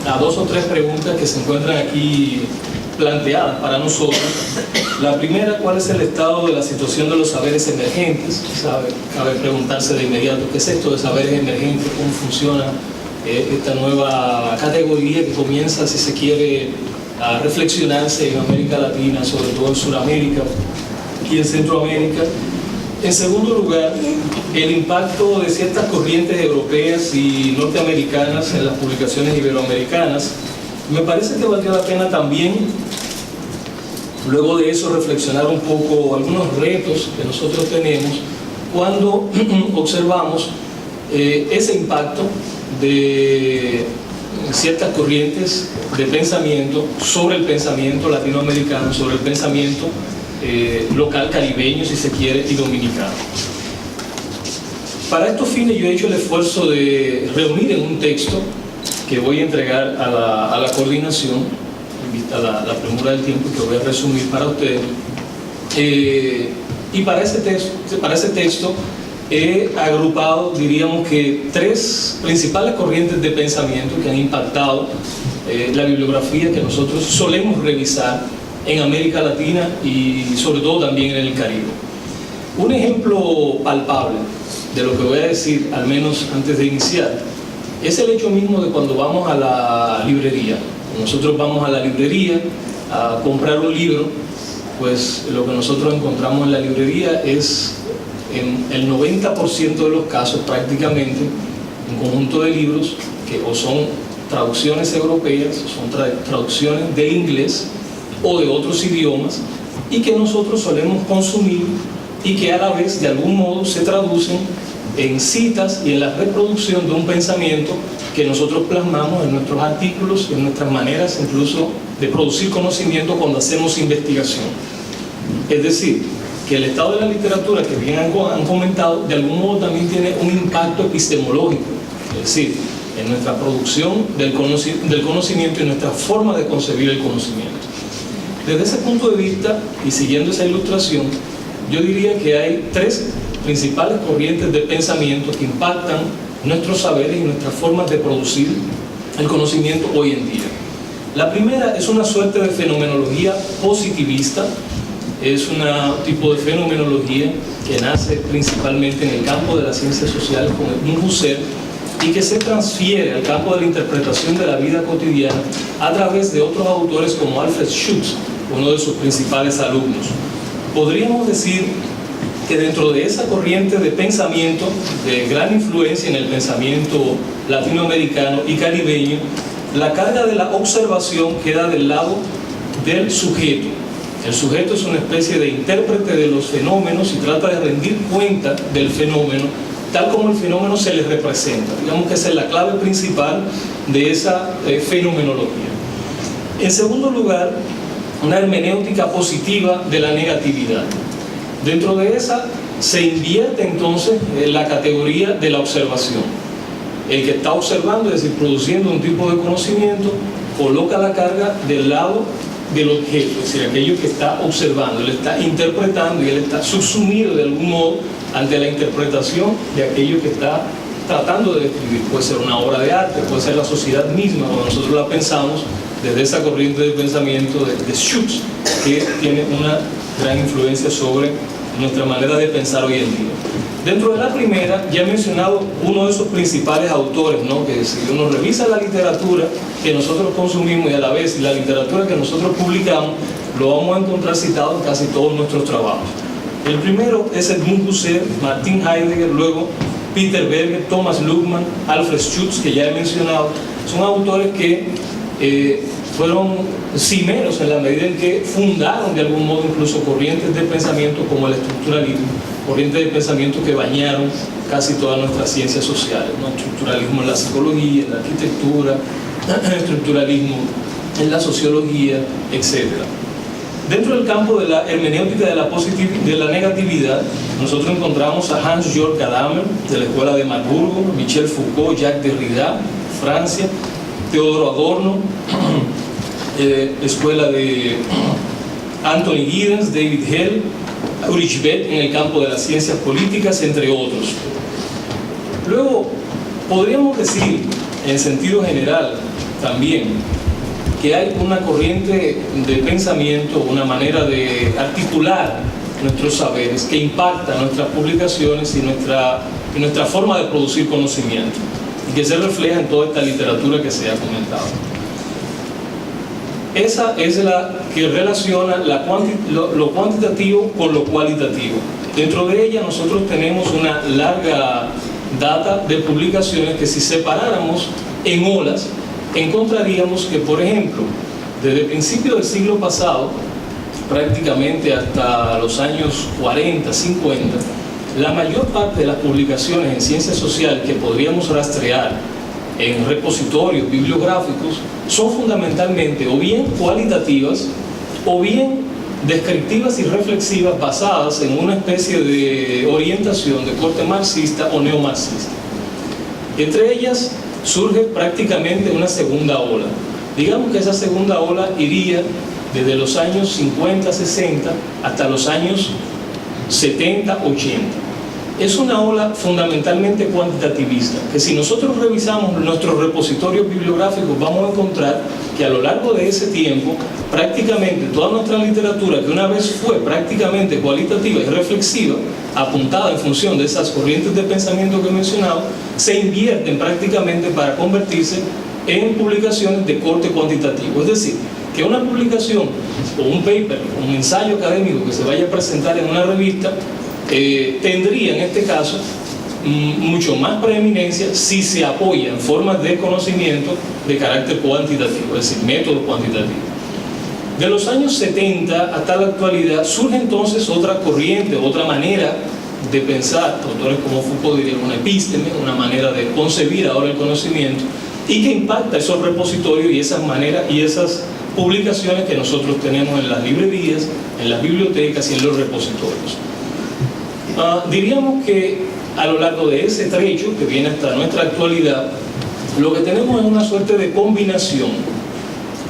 S5: a 2 o 3 preguntas que se encuentran aquí planteadas para nosotros. La primera, ¿cuál es el estado de la situación de los saberes emergentes? Cabe preguntarse de inmediato, ¿qué es esto de saberes emergentes? ¿Cómo funciona esta nueva categoría que comienza, si se quiere, a reflexionarse en América Latina, sobre todo en Sudamérica y en Centroamérica? En segundo lugar, el impacto de ciertas corrientes europeas y norteamericanas en las publicaciones iberoamericanas. Me parece que valdría la pena también, luego de eso, reflexionar un poco algunos retos que nosotros tenemos cuando observamos ese impacto de ciertas corrientes de pensamiento sobre el pensamiento latinoamericano, sobre el pensamiento local caribeño, si se quiere, y dominicano. Para estos fines yo he hecho el esfuerzo de reunir en un texto que voy a entregar a la coordinación, vista la premura del tiempo, que voy a resumir para ustedes. Y para ese texto he agrupado, diríamos que 3 principales corrientes de pensamiento que han impactado la bibliografía que nosotros solemos revisar en América Latina y sobre todo también en el Caribe. Un ejemplo palpable de lo que voy a decir, al menos antes de iniciar, es el hecho mismo de cuando vamos a la librería. Nosotros vamos a la librería a comprar un libro, pues lo que nosotros encontramos en la librería es, en el 90% de los casos prácticamente, un conjunto de libros que o son traducciones europeas, o son traducciones del inglés o de otros idiomas, y que nosotros solemos consumir y que a la vez de algún modo se traducen en citas y en la reproducción de un pensamiento que nosotros plasmamos en nuestros artículos, en nuestras maneras incluso de producir conocimiento cuando hacemos investigación. Es decir, que el estado de la literatura, que bien han comentado, de algún modo también tiene un impacto epistemológico, es decir, en nuestra producción del conocimiento y nuestra forma de concebir el conocimiento. Desde ese punto de vista, y siguiendo esa ilustración, yo diría que hay 3 principales corrientes de pensamiento que impactan nuestros saberes y nuestras formas de producir el conocimiento hoy en día. La primera es una suerte de fenomenología positivista. Es un tipo de fenomenología que nace principalmente en el campo de las ciencias sociales con Edmund Husserl y que se transfiere al campo de la interpretación de la vida cotidiana a través de otros autores como Alfred Schutz, uno de sus principales alumnos. Podríamos decir que dentro de esa corriente de pensamiento de gran influencia en el pensamiento latinoamericano y caribeño, la carga de la observación queda del lado del sujeto. El sujeto es una especie de intérprete de los fenómenos y trata de rendir cuenta del fenómeno tal como el fenómeno se le representa. Digamos que esa es la clave principal de esa fenomenología. En segundo lugar, una hermenéutica positiva de la negatividad. Dentro de esa se invierte entonces la categoría de la observación. El que está observando, es decir, produciendo un tipo de conocimiento, coloca la carga del lado del objeto, es decir, aquello que está observando, él está interpretando y él está subsumido de algún modo ante la interpretación de aquello que está tratando de describir. Puede ser una obra de arte, puede ser la sociedad misma, cuando nosotros la pensamos desde esa corriente de pensamiento de Schutz, que tiene una gran influencia sobre nuestra manera de pensar hoy en día. Dentro de la primera, ya he mencionado uno de esos principales autores, ¿no? Que si uno revisa la literatura que nosotros consumimos y a la vez la literatura que nosotros publicamos, lo vamos a encontrar citado en casi todos nuestros trabajos. El primero es Edmund Husserl, Martin Heidegger, luego Peter Berger, Thomas Luhmann, Alfred Schutz, que ya he mencionado. Son autores que fueron cimeros en la medida en que fundaron de algún modo incluso corrientes de pensamiento como el estructuralismo, corrientes de pensamiento que bañaron casi todas nuestras ciencias sociales, ¿no? Estructuralismo en la psicología, en la arquitectura, estructuralismo en la sociología, etc. Dentro del campo de la hermenéutica de la negatividad, nosotros encontramos a Hans-Georg Gadamer, de la Escuela de Marburgo, Michel Foucault, Jacques Derrida, Francia, Teodoro Adorno, Escuela de Anthony Giddens, David Hell, Ulrich Beck en el campo de las ciencias políticas, entre otros. Luego, podríamos decir, en sentido general, también, que hay una corriente de pensamiento, una manera de articular nuestros saberes que impacta nuestras publicaciones y nuestra forma de producir conocimiento, y que se refleja en toda esta literatura que se ha comentado. Esa es la que relaciona lo cuantitativo con lo cualitativo. Dentro de ella nosotros tenemos una larga data de publicaciones que, si separáramos en olas, encontraríamos que, por ejemplo, desde principios del siglo pasado, prácticamente hasta los años 40, 50, la mayor parte de las publicaciones en ciencias sociales que podríamos rastrear en repositorios bibliográficos son fundamentalmente o bien cualitativas o bien descriptivas y reflexivas, basadas en una especie de orientación de corte marxista o neomarxista. Entre ellas surge prácticamente una segunda ola. Digamos que esa segunda ola iría desde los años 50, 60 hasta los años 70, 80. Es una ola fundamentalmente cuantitativista, que si nosotros revisamos nuestros repositorios bibliográficos vamos a encontrar que a lo largo de ese tiempo prácticamente toda nuestra literatura, que una vez fue prácticamente cualitativa y reflexiva, apuntada en función de esas corrientes de pensamiento que he mencionado, se invierten prácticamente para convertirse en publicaciones de corte cuantitativo. Es decir, que una publicación o un paper, un ensayo académico que se vaya a presentar en una revista tendría en este caso mucho más preeminencia si se apoya en formas de conocimiento de carácter cuantitativo, es decir, método cuantitativo. De los años 70 hasta la actualidad surge entonces otra corriente, otra manera de pensar, autores como Foucault dirían una epísteme, una manera de concebir ahora el conocimiento, y que impacta esos repositorios y esas maneras y esas publicaciones que nosotros tenemos en las librerías, en las bibliotecas y en los repositorios. Diríamos que a lo largo de ese trecho que viene hasta nuestra actualidad, lo que tenemos es una suerte de combinación,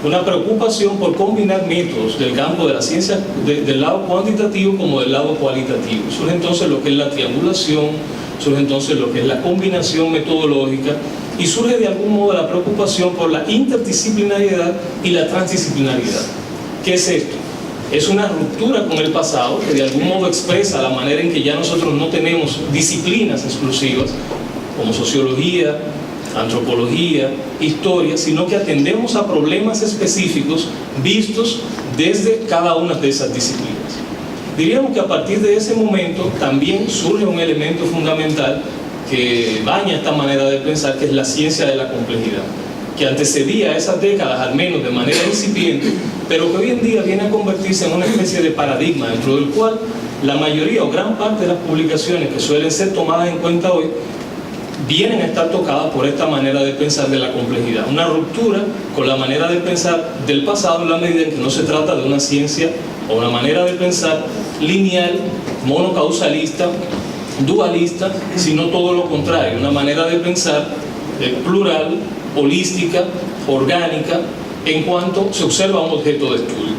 S5: una preocupación por combinar métodos del campo de la ciencia, del lado cuantitativo como del lado cualitativo. Surge entonces lo que es la triangulación, surge entonces lo que es la combinación metodológica, y surge de algún modo la preocupación por la interdisciplinariedad y la transdisciplinariedad. ¿Qué es esto? Es una ruptura con el pasado que de algún modo expresa la manera en que ya nosotros no tenemos disciplinas exclusivas como sociología, antropología, historia, sino que atendemos a problemas específicos vistos desde cada una de esas disciplinas. Diríamos que a partir de ese momento también surge un elemento fundamental que baña esta manera de pensar, que es la ciencia de la complejidad, que antecedía a esas décadas, al menos de manera incipiente, pero que hoy en día viene a convertirse en una especie de paradigma, dentro del cual la mayoría o gran parte de las publicaciones que suelen ser tomadas en cuenta hoy vienen a estar tocadas por esta manera de pensar de la complejidad. Una ruptura con la manera de pensar del pasado, en la medida en que no se trata de una ciencia o una manera de pensar lineal, monocausalista, dualista, sino todo lo contrario, una manera de pensar plural, holística, orgánica, en cuanto se observa un objeto de estudio.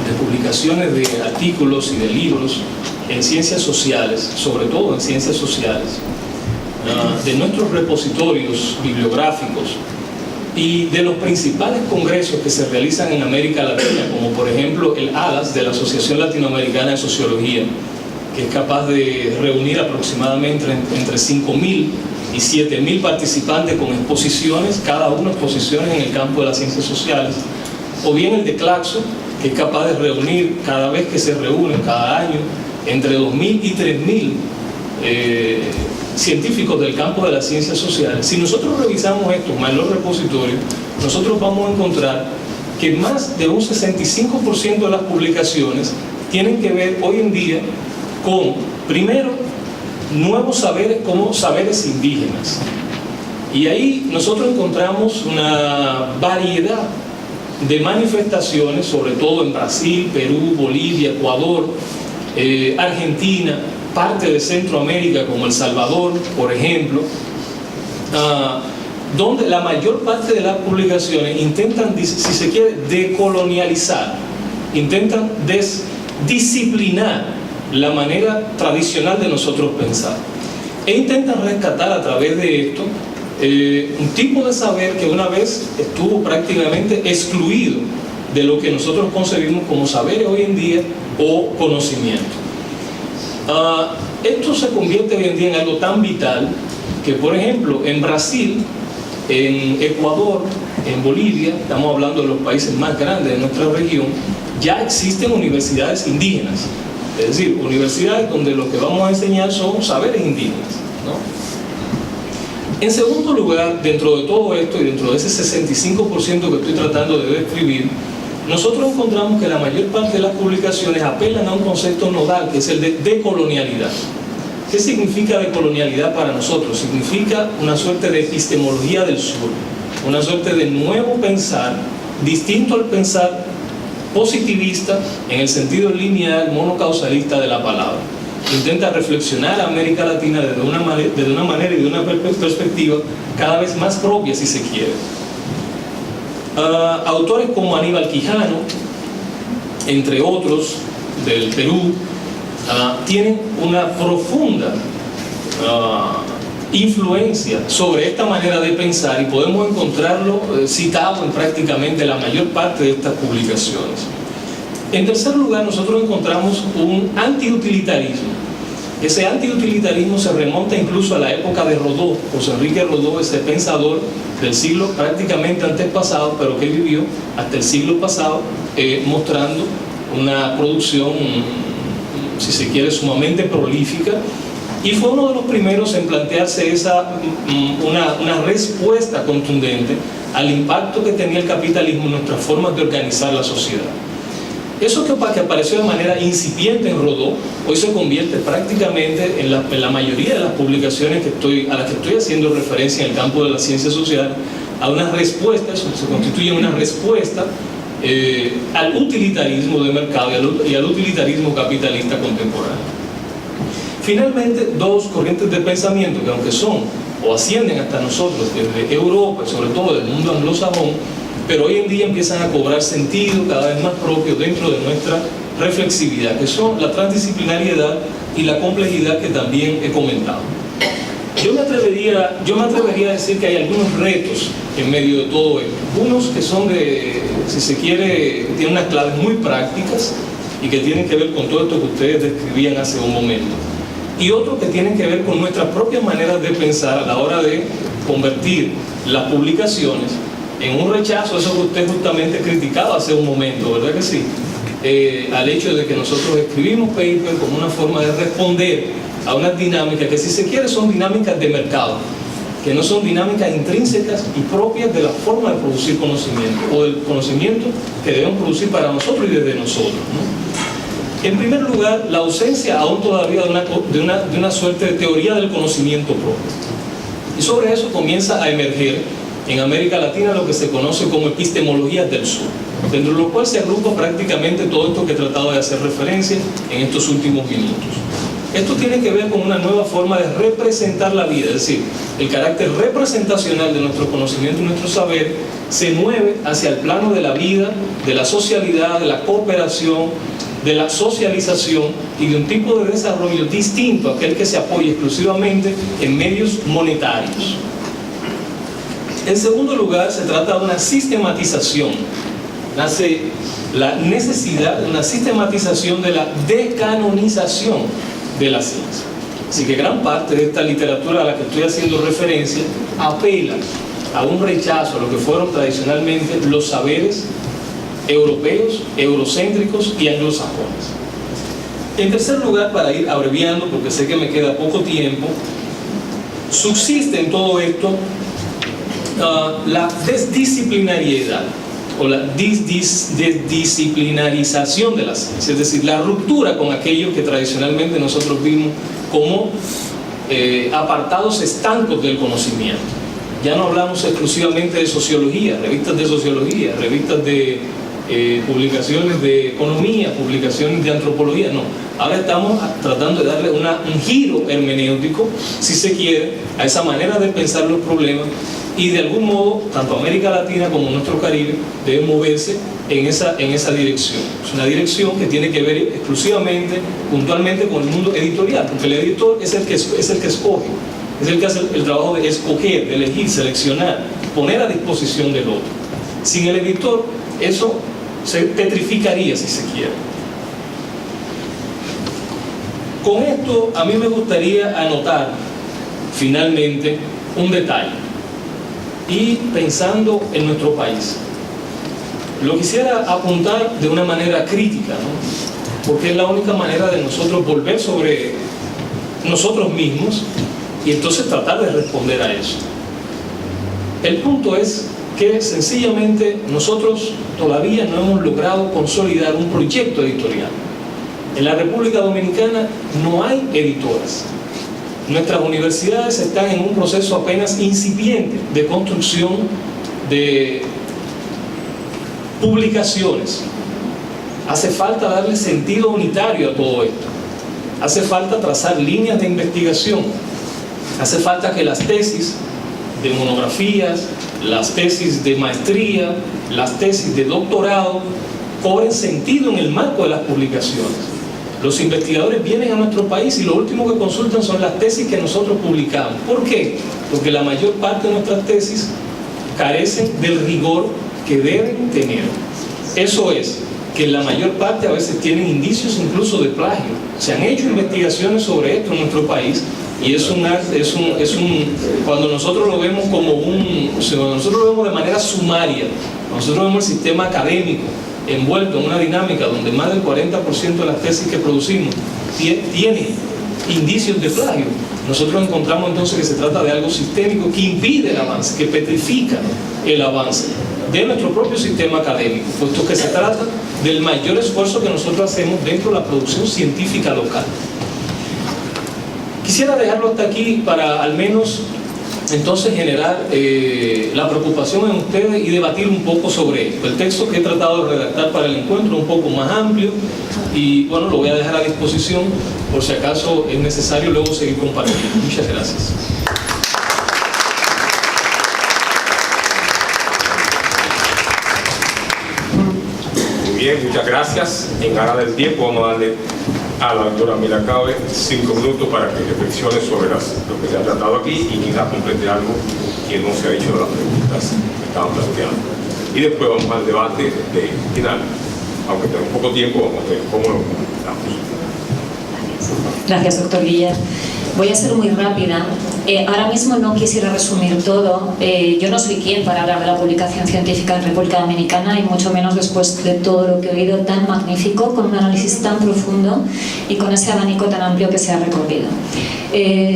S5: De publicaciones de artículos y de libros en ciencias sociales, sobre todo en ciencias sociales, de nuestros repositorios bibliográficos y de los principales congresos que se realizan en América Latina, como por ejemplo el ALAS de la Asociación Latinoamericana de Sociología, que es capaz de reunir aproximadamente entre 5.000 y 7.000 participantes con exposiciones, cada uno exposiciones en el campo de las ciencias sociales, o bien el de Claxo, que es capaz de reunir cada vez que se reúnen, cada año, entre 2.000 y 3.000 científicos del campo de las ciencias sociales. Si nosotros revisamos esto más los repositorios, nosotros vamos a encontrar que más de un 65% de las publicaciones tienen que ver hoy en día con, primero, nuevos saberes como saberes indígenas. Y ahí nosotros encontramos una variedad de manifestaciones, sobre todo en Brasil, Perú, Bolivia, Ecuador, Argentina, parte de Centroamérica como El Salvador, por ejemplo, donde la mayor parte de las publicaciones intentan, si se quiere, decolonializar, intentan disciplinar la manera tradicional de nosotros pensar, e intentan rescatar a través de esto un tipo de saber que una vez estuvo prácticamente excluido de lo que nosotros concebimos como saberes hoy en día o conocimiento. Esto se convierte hoy en día en algo tan vital que, por ejemplo, en Brasil, en Ecuador, en Bolivia, estamos hablando de los países más grandes de nuestra región, ya existen universidades indígenas, es decir, universidades donde lo que vamos a enseñar son saberes indígenas, ¿no? En segundo lugar, dentro de todo esto y dentro de ese 65% que estoy tratando de describir, nosotros encontramos que la mayor parte de las publicaciones apelan a un concepto nodal, que es el de decolonialidad. ¿Qué significa decolonialidad para nosotros? Significa una suerte de epistemología del sur, una suerte de nuevo pensar, distinto al pensar positivista en el sentido lineal, monocausalista de la palabra. Intenta reflexionar a América Latina desde una manera y de una perspectiva cada vez más propia, si se quiere. Autores como Aníbal Quijano, entre otros, del Perú, tienen una profunda influencia sobre esta manera de pensar y podemos encontrarlo citado en prácticamente la mayor parte de estas publicaciones. En tercer lugar, nosotros encontramos un antiutilitarismo. Ese antiutilitarismo se remonta incluso a la época de Rodó, José Enrique Rodó, ese pensador del siglo prácticamente antepasado, pero que vivió hasta el siglo pasado, mostrando una producción, si se quiere, sumamente prolífica, y fue uno de los primeros en plantearse una respuesta contundente al impacto que tenía el capitalismo en nuestras formas de organizar la sociedad. Eso que apareció de manera incipiente en Rodó, hoy se convierte prácticamente en la mayoría de las publicaciones a las que estoy haciendo referencia en el campo de la ciencia social, a una respuesta, se constituye una respuesta al utilitarismo de mercado y al utilitarismo capitalista contemporáneo. Finalmente, dos corrientes de pensamiento que, aunque son o ascienden hasta nosotros desde Europa y sobre todo del mundo anglosajón, pero hoy en día empiezan a cobrar sentido cada vez más propio dentro de nuestra reflexividad, que son la transdisciplinariedad y la complejidad que también he comentado. Yo me atrevería a decir que hay algunos retos en medio de todo esto, unos que son si se quiere, tienen unas claves muy prácticas y que tienen que ver con todo esto que ustedes describían hace un momento, y otros que tienen que ver con nuestras propias maneras de pensar a la hora de convertir las publicaciones en un rechazo, eso que usted justamente criticaba hace un momento, ¿verdad que sí? Al hecho de que nosotros escribimos paper como una forma de responder a unas dinámicas que, si se quiere, son dinámicas de mercado, que no son dinámicas intrínsecas y propias de la forma de producir conocimiento o del conocimiento que debemos producir para nosotros y desde nosotros, ¿no? En primer lugar, la ausencia aún todavía de una suerte de teoría del conocimiento propio. Y sobre eso comienza a emerger en América Latina lo que se conoce como epistemologías del sur. dentro de lo cual se agrupa prácticamente todo esto que he tratado de hacer referencia en estos últimos minutos. Esto tiene que ver con una nueva forma de representar la vida, es decir, el carácter representacional de nuestro conocimiento y nuestro saber se mueve hacia el plano de la vida, de la socialidad, de la cooperación, de la socialización y de un tipo de desarrollo distinto a aquel que se apoya exclusivamente en medios monetarios. En segundo lugar, se trata de una sistematización. Nace la necesidad de una sistematización de la decanonización de la ciencia. Así que gran parte de esta literatura a la que estoy haciendo referencia apela a un rechazo a lo que fueron tradicionalmente los saberes europeos, eurocéntricos y anglosajones. En tercer lugar, para ir abreviando, porque sé que me queda poco tiempo, subsiste en todo esto la desdisciplinariedad o la desdisciplinarización de la ciencia, es decir, la ruptura con aquello que tradicionalmente nosotros vimos como apartados estancos del conocimiento. Ya no hablamos exclusivamente de sociología, revistas de sociología, revistas de publicaciones de economía, publicaciones de antropología, no. Ahora estamos tratando de darle un giro hermenéutico, si se quiere, a esa manera de pensar los problemas, y de algún modo, tanto América Latina como nuestro Caribe deben moverse en esa dirección. Es una dirección que tiene que ver exclusivamente, puntualmente, con el mundo editorial, porque el editor es el que escoge, es el que hace el trabajo de escoger, de elegir, seleccionar, poner a disposición del otro. Sin el editor, eso se petrificaría, si se quiere. Con esto, a mí me gustaría anotar, finalmente, un detalle. Y pensando en nuestro país, lo quisiera apuntar de una manera crítica, ¿no? Porque es la única manera de nosotros volver sobre nosotros mismos y entonces tratar de responder a eso. El punto es que sencillamente nosotros todavía no hemos logrado consolidar un proyecto editorial. En la República Dominicana no hay editoras. Nuestras universidades están en un proceso apenas incipiente de construcción de publicaciones. Hace falta darle sentido unitario a todo esto. Hace falta trazar líneas de investigación. Hace falta que las tesis de monografías, las tesis de maestría, las tesis de doctorado cobren sentido en el marco de las publicaciones. Los investigadores vienen a nuestro país y lo último que consultan son las tesis que nosotros publicamos. ¿Por qué? Porque la mayor parte de nuestras tesis carecen del rigor que deben tener. Eso es, que la mayor parte a veces tienen indicios incluso de plagio. Se han hecho investigaciones sobre esto en nuestro país y cuando nosotros lo vemos cuando nosotros lo vemos de manera sumaria, nosotros vemos el sistema académico envuelto en una dinámica donde más del 40% de las tesis que producimos tienen indicios de plagio, nosotros encontramos entonces que se trata de algo sistémico que impide el avance, que petrifica el avance de nuestro propio sistema académico, puesto que se trata del mayor esfuerzo que nosotros hacemos dentro de la producción científica local. Quisiera dejarlo hasta aquí para al menos entonces generar la preocupación en ustedes y debatir un poco sobre esto. El texto que he tratado de redactar para el encuentro es un poco más amplio y bueno, lo voy a dejar a disposición por si acaso es necesario luego seguir compartiendo. Muchas gracias.
S1: Muy bien, muchas gracias. En aras del tiempo vamos a darle a la doctora Mila Cabe 5 minutos para que reflexione sobre lo que se ha tratado aquí y quizás complete algo que no se ha hecho de las preguntas que estaban planteando. Y después vamos al debate final. Aunque tenga poco tiempo, vamos a ver cómo lo comentamos.
S2: Gracias, doctor Guillet. Voy a ser muy rápida. Ahora mismo no quisiera resumir todo. Yo no soy quien para hablar de la publicación científica en República Dominicana y mucho menos después de todo lo que he oído tan magnífico, con un análisis tan profundo y con ese abanico tan amplio que se ha recorrido.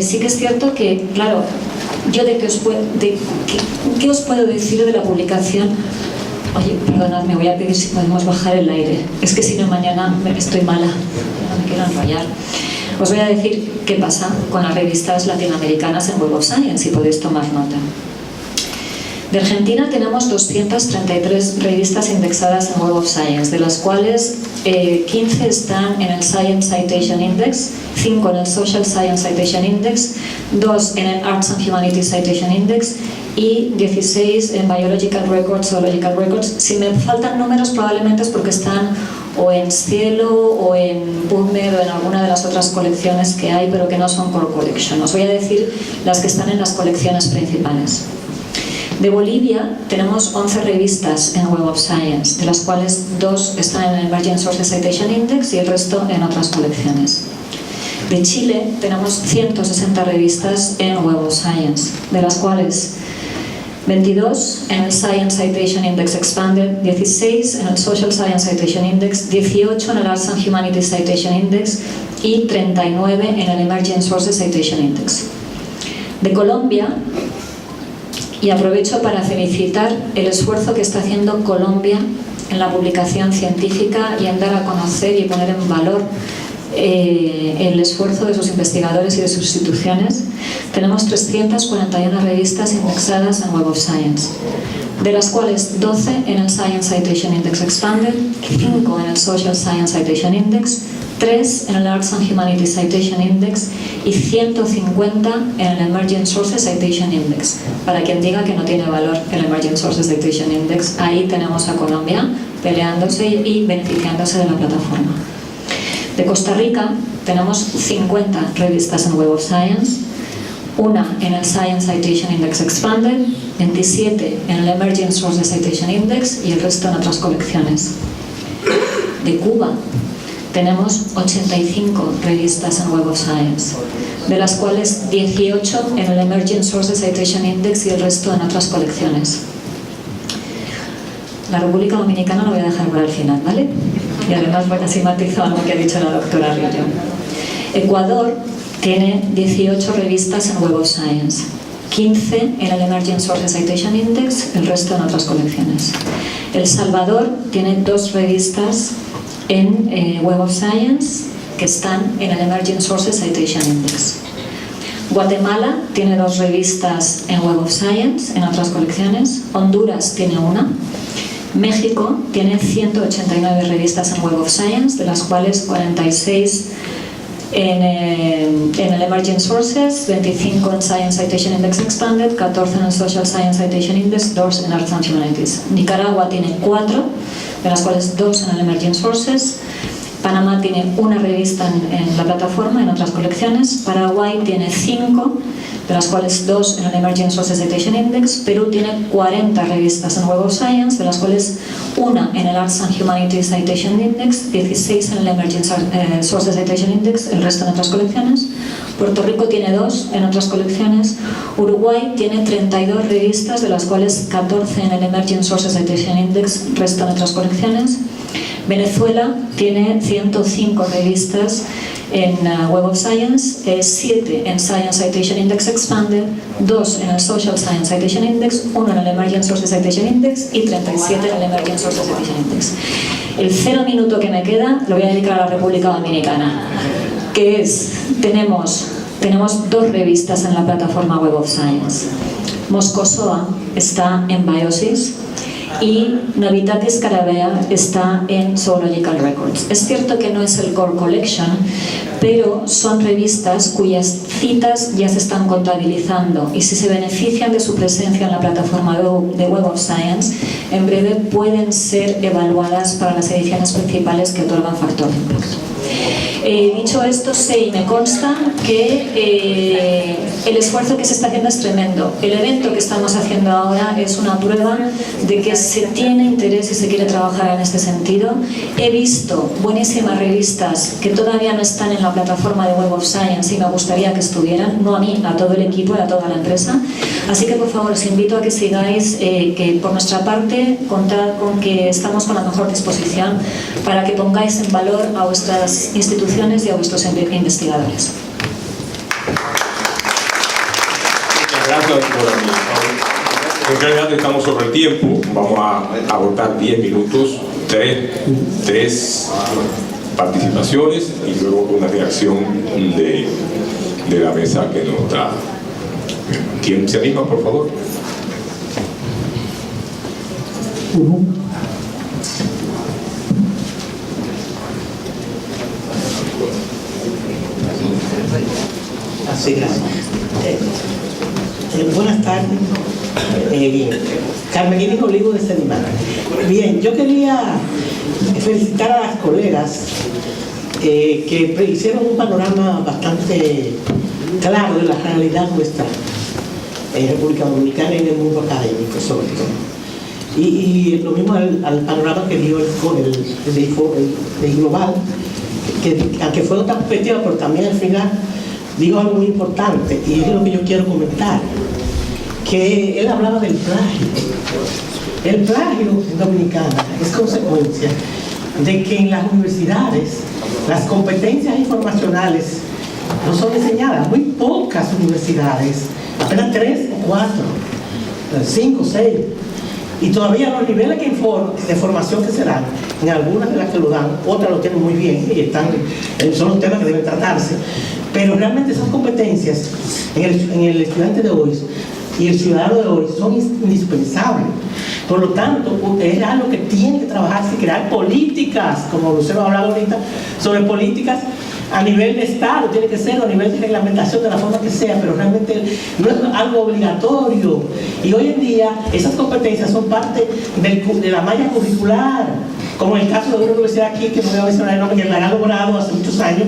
S2: Sí que es cierto que, claro, yo ¿qué os puedo decir de la publicación? Oye, perdonad, me voy a pedir si podemos bajar el aire. Es que si no mañana estoy mala, no me quiero enrollar. Os voy a decir qué pasa con las revistas latinoamericanas en Web of Science, si podéis tomar nota. De Argentina tenemos 233 revistas indexadas en Web of Science, de las cuales 15 están en el Science Citation Index, 5 en el Social Science Citation Index, 2 en el Arts and Humanities Citation Index y 16 en Biological Records, Zoological Records. Si me faltan números probablemente es porque están o en Cielo o en PubMed o en alguna de las otras colecciones que hay, pero que no son Core Collection. Os voy a decir las que están en las colecciones principales. De Bolivia tenemos 11 revistas en Web of Science, de las cuales 2 están en el Emerging Sources Citation Index y el resto en otras colecciones. De Chile tenemos 160 revistas en Web of Science, de las cuales 22 en el Science Citation Index Expanded, 16 en el Social Science Citation Index, 18 en el Arts and Humanities Citation Index y 39 en el Emerging Sources Citation Index. De Colombia, y aprovecho para felicitar el esfuerzo que está haciendo Colombia en la publicación científica y en dar a conocer y poner en valor el esfuerzo de sus investigadores y de sus instituciones. Tenemos 341 revistas indexadas en Web of Science, de las cuales 12 en el Science Citation Index Expanded, 5 en el Social Science Citation Index, 3 en el Arts and Humanities Citation Index y 150 en el Emerging Sources Citation Index. Para quien diga que no tiene valor el Emerging Sources Citation Index, ahí tenemos a Colombia peleándose y beneficiándose de la plataforma. De Costa Rica tenemos 50 revistas en Web of Science, una en el Science Citation Index Expanded, 27 en el Emerging Sources Citation Index y el resto en otras colecciones. De Cuba tenemos 85 revistas en Web of Science, de las cuales 18 en el Emerging Sources Citation Index y el resto en otras colecciones. La República Dominicana lo voy a dejar para el final, ¿vale? Y además, bueno, así matizo algo que ha dicho la doctora Rillo. Ecuador tiene 18 revistas en Web of Science, 15 en el Emerging Sources Citation Index, el resto en otras colecciones. El Salvador tiene 2 revistas en Web of Science que están en el Emerging Sources Citation Index. Guatemala tiene 2 revistas en Web of Science en otras colecciones. Honduras tiene 1. México tiene 189 revistas en Web of Science, de las cuales 46 en el Emerging Sources, 25 en Science Citation Index Expanded, 14 en el Social Science Citation Index, 2 en Arts and Humanities. Nicaragua tiene 4, de las cuales 2 en el Emerging Sources. Panamá tiene 1 revista en la plataforma, en otras colecciones. Paraguay tiene 5, de las cuales 2 en el Emerging Sources Citation Index. Perú tiene 40 revistas en Web of Science, de las cuales 1 en el Arts and Humanities Citation Index, 16 en el Emerging Sources Citation Index, el resto en otras colecciones. Puerto Rico tiene 2 en otras colecciones. Uruguay tiene 32 revistas, de las cuales 14 en el Emerging Sources Citation Index, resto en otras colecciones. Venezuela tiene 105 revistas en Web of Science, 7 en Science Citation Index Expanded, 2 en el Social Science Citation Index, 1 en el Emerging Sources Citation Index y 37 en el Emerging Sources Citation Index. El 0 minuto que me queda lo voy a dedicar a la República Dominicana, que es, tenemos 2 revistas en la plataforma Web of Science. Moscosoa está en Biosis y Novitatis Scarabea está en Zoological Records. Es cierto que no es el Core Collection, pero son revistas cuyas citas ya se están contabilizando y si se benefician de su presencia en la plataforma de Web of Science, en breve pueden ser evaluadas para las ediciones principales que otorgan factor de impacto. Dicho esto, sé y me consta que el esfuerzo que se está haciendo es tremendo. El evento que estamos haciendo ahora es una prueba de que se tiene interés y se quiere trabajar en este sentido. He visto buenísimas revistas que todavía no están en la plataforma de Web of Science y me gustaría que estuvieran, no a mí, a todo el equipo y a toda la empresa. Así que por favor os invito a que sigáis, que por nuestra parte contad con que estamos con la mejor disposición para que pongáis en valor a vuestras instituciones y a vuestros investigadores.
S1: Muchas gracias, doctora. En realidad estamos sobre el tiempo, vamos a agotar 10 minutos, 3 participaciones y luego una reacción de la mesa que nos trae. ¿Quién se anima, por favor?
S6: uno.
S7: Así, gracias. Buenas tardes. Bien. Carmelina Olivo de Senimana. Bien, yo quería felicitar a las colegas que hicieron un panorama bastante claro de la realidad nuestra en República Dominicana y en el mundo académico sobre todo. Y lo mismo al panorama que dio el global, que aunque fue otra perspectiva, pero también al final digo algo muy importante, y es lo que yo quiero comentar, que él hablaba del plagio. El plagio en Dominicana es consecuencia de que en las universidades las competencias informacionales no son enseñadas. Muy pocas universidades, apenas 3 o 4, 5 o 6, y todavía los niveles de formación que se dan, en algunas de las que lo dan, otras lo tienen muy bien y son los temas que deben tratarse, pero realmente esas competencias en el estudiante de hoy y el ciudadano de hoy son indispensables. Por lo tanto, es algo que tiene que trabajarse y crear políticas, como Lucero ha hablado ahorita, sobre políticas a nivel de Estado, tiene que ser a nivel de reglamentación, de la forma que sea, pero realmente no es algo obligatorio. Y hoy en día esas competencias son parte de la malla curricular, como en el caso de una universidad aquí, que no voy a mencionar el nombre, que la han logrado hace muchos años,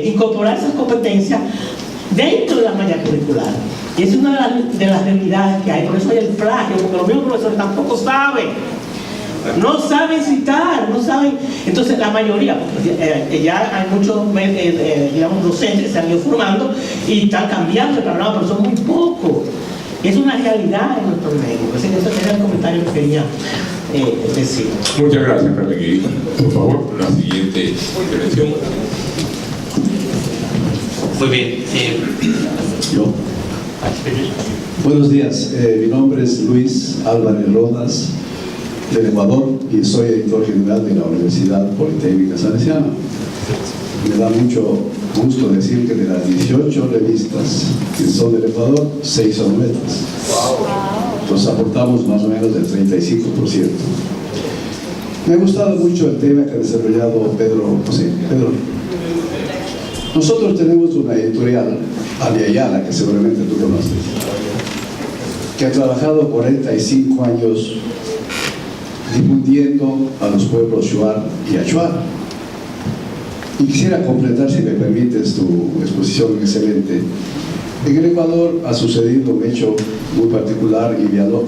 S7: incorporar esas competencias dentro de la malla curricular. Y es una de las debilidades que hay. Por eso hay el plagio, porque los mismos profesores tampoco saben. No saben citar, no saben. Entonces la mayoría, porque ya hay muchos digamos, docentes que se han ido formando y están cambiando el panorama, pero son muy pocos. Y es una realidad en nuestro medio. Ese era el comentario que quería decir.
S1: Muchas gracias, Carmelina. Por favor, la siguiente intervención.
S8: Muy bien.
S6: Yo. Buenos días, mi nombre es Luis Álvarez Rodas, del Ecuador, y soy editor general de la Universidad Politécnica Salesiana. Me da mucho gusto decir que de las 18 revistas que son del Ecuador, 6 son nuestras. Entonces aportamos más o menos del 35%. Me ha gustado mucho el tema que ha desarrollado Pedro. Nosotros tenemos una editorial, Ali Ayala, que seguramente tú conoces, que ha trabajado 45 años difundiendo a los pueblos Shuar y Achuar. Y quisiera completar, si me permites, tu exposición excelente. En el Ecuador ha sucedido un hecho muy particular y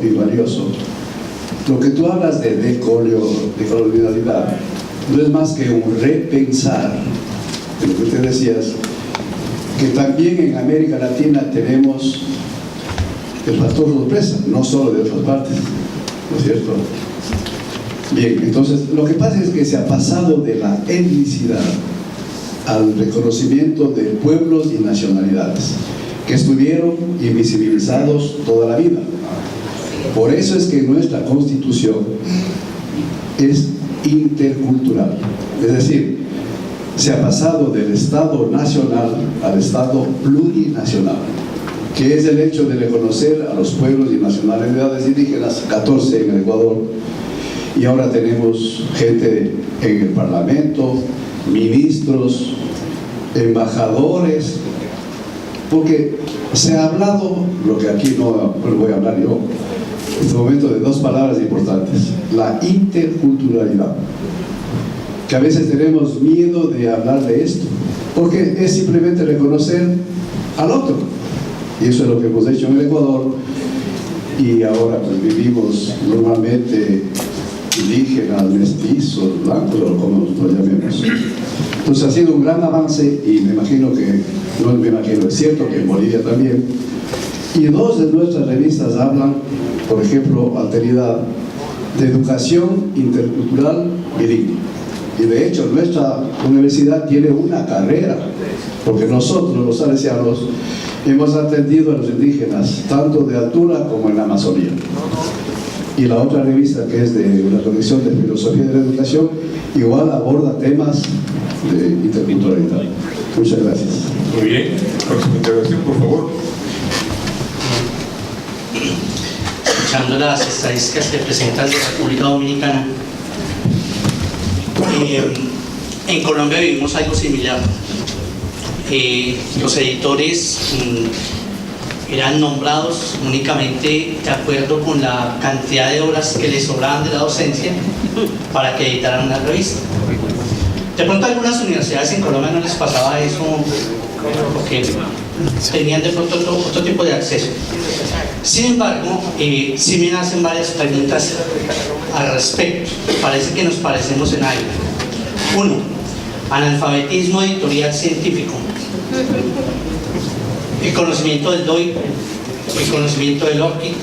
S6: valioso. Lo que tú hablas de decolonialidad no es más que un repensar de lo que te decías, que también en América Latina tenemos el factor sorpresa, no solo de otras partes, ¿no es cierto? Bien, entonces lo que pasa es que se ha pasado de la etnicidad al reconocimiento de pueblos y nacionalidades que estuvieron invisibilizados toda la vida. Por eso es que nuestra Constitución es intercultural, es decir, se ha pasado del Estado nacional al Estado plurinacional, que es el hecho de reconocer a los pueblos y nacionalidades indígenas, 14 en el Ecuador, y ahora tenemos gente en el Parlamento, ministros, embajadores, porque se ha hablado, lo que aquí no voy a hablar yo, en este momento, de dos palabras importantes: la interculturalidad, que a veces tenemos miedo de hablar de esto, porque es simplemente reconocer al otro, y eso es lo que hemos hecho en el Ecuador, y ahora pues vivimos normalmente indígenas, mestizos, blancos, o como lo llamemos. Entonces ha sido un gran avance, y me imagino que, no me imagino, es cierto que en Bolivia también, y dos de nuestras revistas hablan, por ejemplo, Alteridad, de educación intercultural bilingüe. Y de hecho nuestra universidad tiene una carrera, porque nosotros los salesianos hemos atendido a los indígenas tanto de altura como en la Amazonía. Y la otra revista, que es de una colección de filosofía de la educación, igual aborda temas de interculturalidad. Muchas gracias.
S1: Muy bien. Próxima intervención, por favor.
S8: Muchas escuchando las estadísticas que presentan de República Dominicana, en Colombia vivimos algo similar. Los editores eran nombrados únicamente de acuerdo con la cantidad de horas que les sobraban de la docencia para que editaran una revista. De pronto a algunas universidades en Colombia no les pasaba eso porque tenían de pronto otro tipo de acceso. Sin embargo, sí me hacen varias preguntas al respecto. Parece que nos parecemos en algo. 1. Analfabetismo editorial científico. El conocimiento del DOI, el conocimiento del ORCID,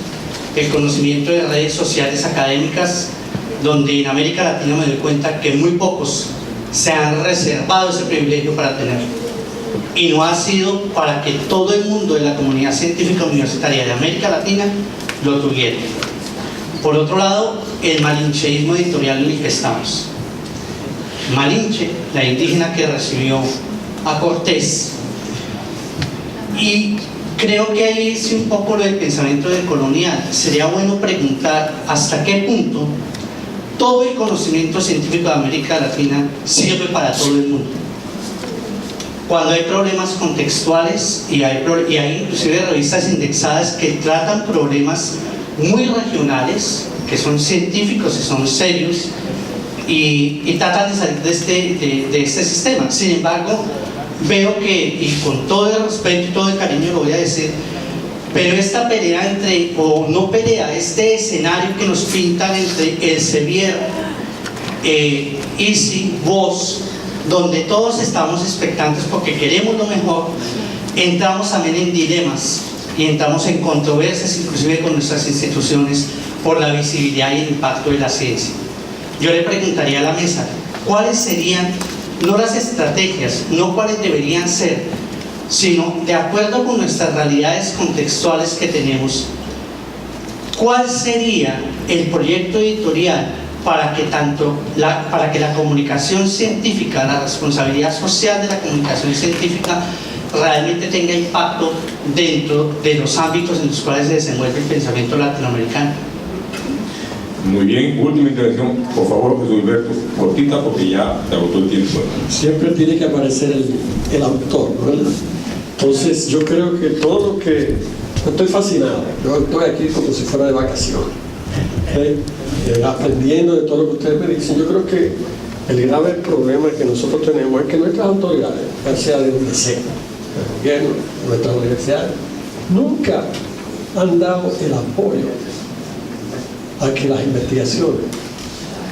S8: el conocimiento de redes sociales académicas, donde en América Latina me doy cuenta que muy pocos se han reservado ese privilegio para tenerlo. Y no ha sido para que todo el mundo de la comunidad científica universitaria de América Latina lo tuviera. Por otro lado, el malincheísmo editorial en el que estamos. Malinche, la indígena que recibió a Cortés, y creo que ahí es un poco lo del pensamiento del colonial. Sería bueno preguntar hasta qué punto todo el conocimiento científico de América Latina sirve para todo el mundo. Cuando hay problemas contextuales y hay inclusive revistas indexadas que tratan problemas muy regionales, que son científicos y son serios, y tratan de salir de este sistema. Sin embargo, veo que, y con todo el respeto y todo el cariño lo voy a decir, pero esta pelea o no pelea, este escenario que nos pintan entre Elsevier, ICI, vos, donde todos estamos expectantes porque queremos lo mejor, entramos también en dilemas y entramos en controversias inclusive con nuestras instituciones por la visibilidad y el impacto de la ciencia. Yo le preguntaría a la mesa, ¿cuáles serían, no las estrategias, no cuáles deberían ser, sino de acuerdo con nuestras realidades contextuales que tenemos, cuál sería el proyecto editorial para que la comunicación científica, la responsabilidad social de la comunicación científica realmente tenga impacto dentro de los ámbitos en los cuales se desenvuelve el pensamiento latinoamericano?
S1: Muy bien, última intervención, por favor, Jesús Alberto, cortita porque ya se agotó el tiempo.
S9: Siempre tiene que aparecer el autor, ¿verdad? Entonces yo creo que todo lo que... Estoy fascinado, yo estoy aquí como si fuera de vacaciones, aprendiendo de todo lo que ustedes me dicen. Yo creo que el grave problema que nosotros tenemos es que nuestras autoridades, ya sea de donde sea, el gobierno, nuestras universidades, nunca han dado el apoyo a que las investigaciones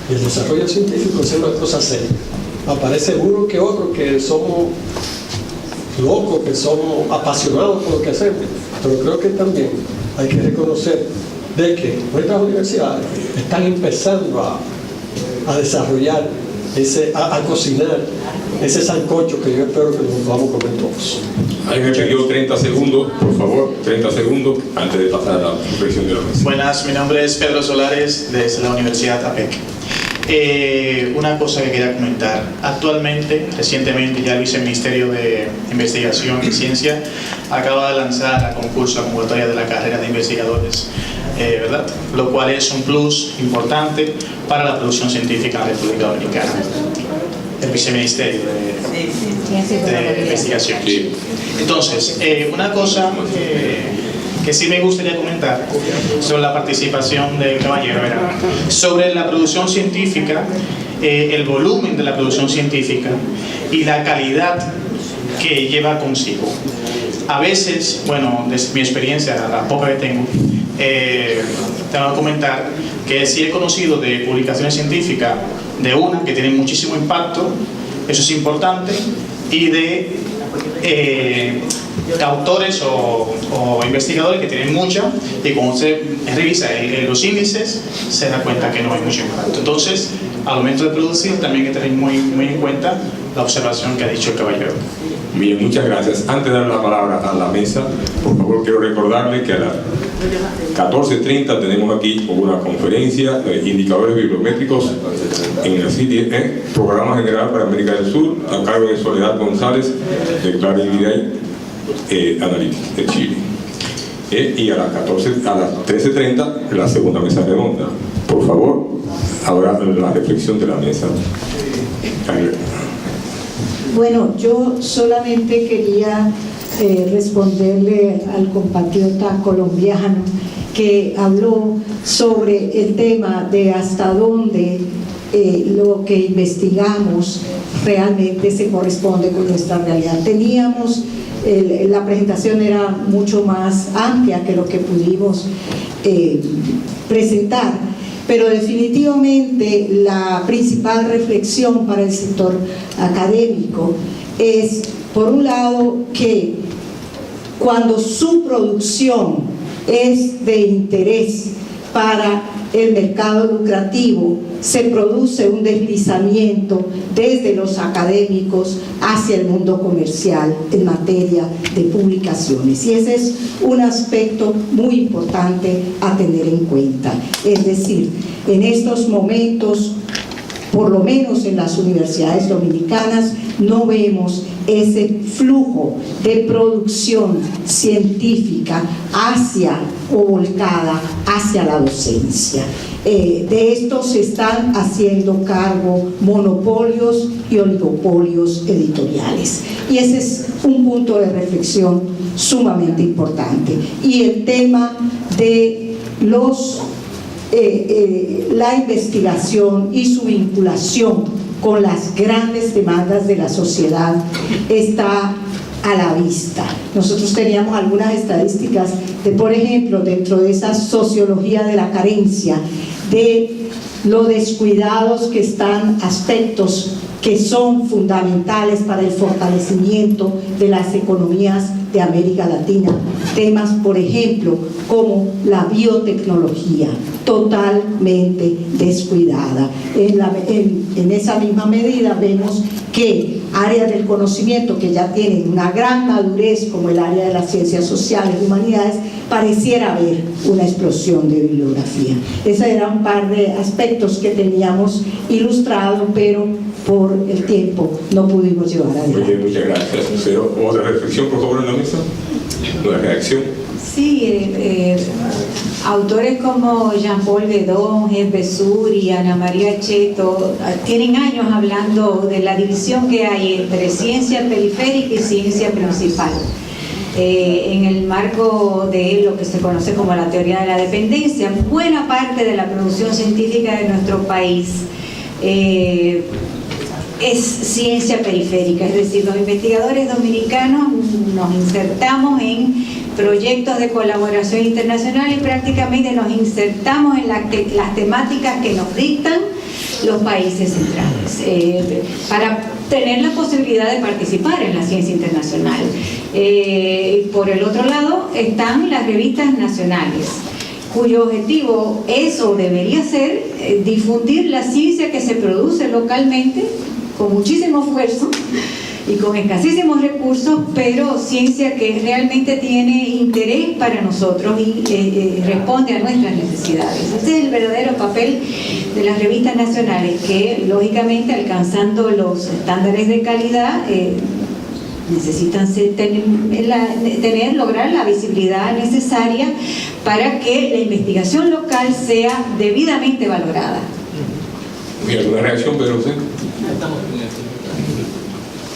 S9: y el desarrollo científico sean una cosa seria. Aparece uno que otro que somos locos, que somos apasionados por lo que hacemos, pero creo que también hay que reconocer de que nuestras universidades están empezando a desarrollar, a cocinar ese sancocho que yo espero que nos vamos a comer todos.
S1: Alguien me pidió 30 segundos, por favor, 30 segundos antes de pasar a la reflexión de la mesa.
S10: Buenas, mi nombre es Pedro Solares, desde la Universidad APEC. Una cosa que quería comentar. Actualmente, recientemente, ya el Viceministerio de Investigación y Ciencia acaba de lanzar a concurso la convocatoria de la carrera de investigadores, ¿verdad? Lo cual es un plus importante para la producción científica en la República Dominicana. El Viceministerio de Investigación. Sí. Entonces, una cosa que sí me gustaría comentar sobre la participación del caballero era sobre la producción científica, el volumen de la producción científica y la calidad que lleva consigo. A veces, bueno, desde mi experiencia, la poca que tengo, tengo que comentar que sí he conocido de publicaciones científicas, de una que tiene muchísimo impacto, eso es importante, y de autores o investigadores que tienen mucha, y cuando usted revisa los índices se da cuenta que no hay mucho impacto. Entonces, al momento de producir también hay que tener muy en cuenta la observación que ha dicho el caballero.
S1: Bien, muchas gracias. Antes de dar la palabra a la mesa, por favor quiero recordarle que a las 14:30 tenemos aquí una conferencia de indicadores bibliométricos en el CIDE, Programa General para América del Sur, a cargo de Soledad González, de Clarín Analytics de Chile. y a las 13:30 la segunda mesa redonda. Por favor, ahora la reflexión de la mesa.
S4: Bueno, yo solamente quería responderle al compatriota colombiano que habló sobre el tema de hasta dónde lo que investigamos realmente se corresponde con nuestra realidad. Teníamos, la presentación era mucho más amplia que lo que pudimos presentar, pero definitivamente la principal reflexión para el sector académico es, por un lado, que cuando su producción es de interés para el mercado lucrativo, se produce un deslizamiento desde los académicos hacia el mundo comercial en materia de publicaciones, y ese es un aspecto muy importante a tener en cuenta. Es decir, en estos momentos, por lo menos en las universidades dominicanas, no vemos ese flujo de producción científica hacia o volcada hacia la docencia. De esto se están haciendo cargo monopolios y oligopolios editoriales, y ese es un punto de reflexión sumamente importante. Y el tema de la investigación y su vinculación con las grandes demandas de la sociedad está a la vista. Nosotros teníamos algunas estadísticas de, por ejemplo, dentro de esa sociología de la carencia, de lo descuidados que están aspectos que son fundamentales para el fortalecimiento de las economías de América Latina, temas, por ejemplo, como la biotecnología, totalmente descuidada. En esa misma medida vemos que áreas del conocimiento que ya tienen una gran madurez, como el área de las ciencias sociales y humanidades, pareciera haber una explosión de bibliografía. Esos eran un par de aspectos que teníamos ilustrado, pero por el tiempo no pudimos llevar adelante.
S1: Muy bien, muchas gracias. Lucero, ¿otra reflexión, por favor, en la mesa? ¿Una reacción?
S3: Sí, autores como Jean-Paul Guédon, Jean Besur y Ana María Cheto tienen años hablando de la división que hay entre ciencia periférica y ciencia principal. En el marco de lo que se conoce como la teoría de la dependencia, buena parte de la producción científica de nuestro país es ciencia periférica, es decir, los investigadores dominicanos nos insertamos en proyectos de colaboración internacional y prácticamente nos insertamos en las temáticas que nos dictan los países centrales para tener la posibilidad de participar en la ciencia internacional. Por el otro lado están las revistas nacionales, cuyo objetivo es o debería ser difundir la ciencia que se produce localmente con muchísimo esfuerzo y con escasísimos recursos, pero ciencia que realmente tiene interés para nosotros y responde a nuestras necesidades. Ese es el verdadero papel de las revistas nacionales, que lógicamente, alcanzando los estándares de calidad, necesitan lograr la visibilidad necesaria para que la investigación local sea debidamente valorada.
S1: ¿Y alguna reacción, Pedro José?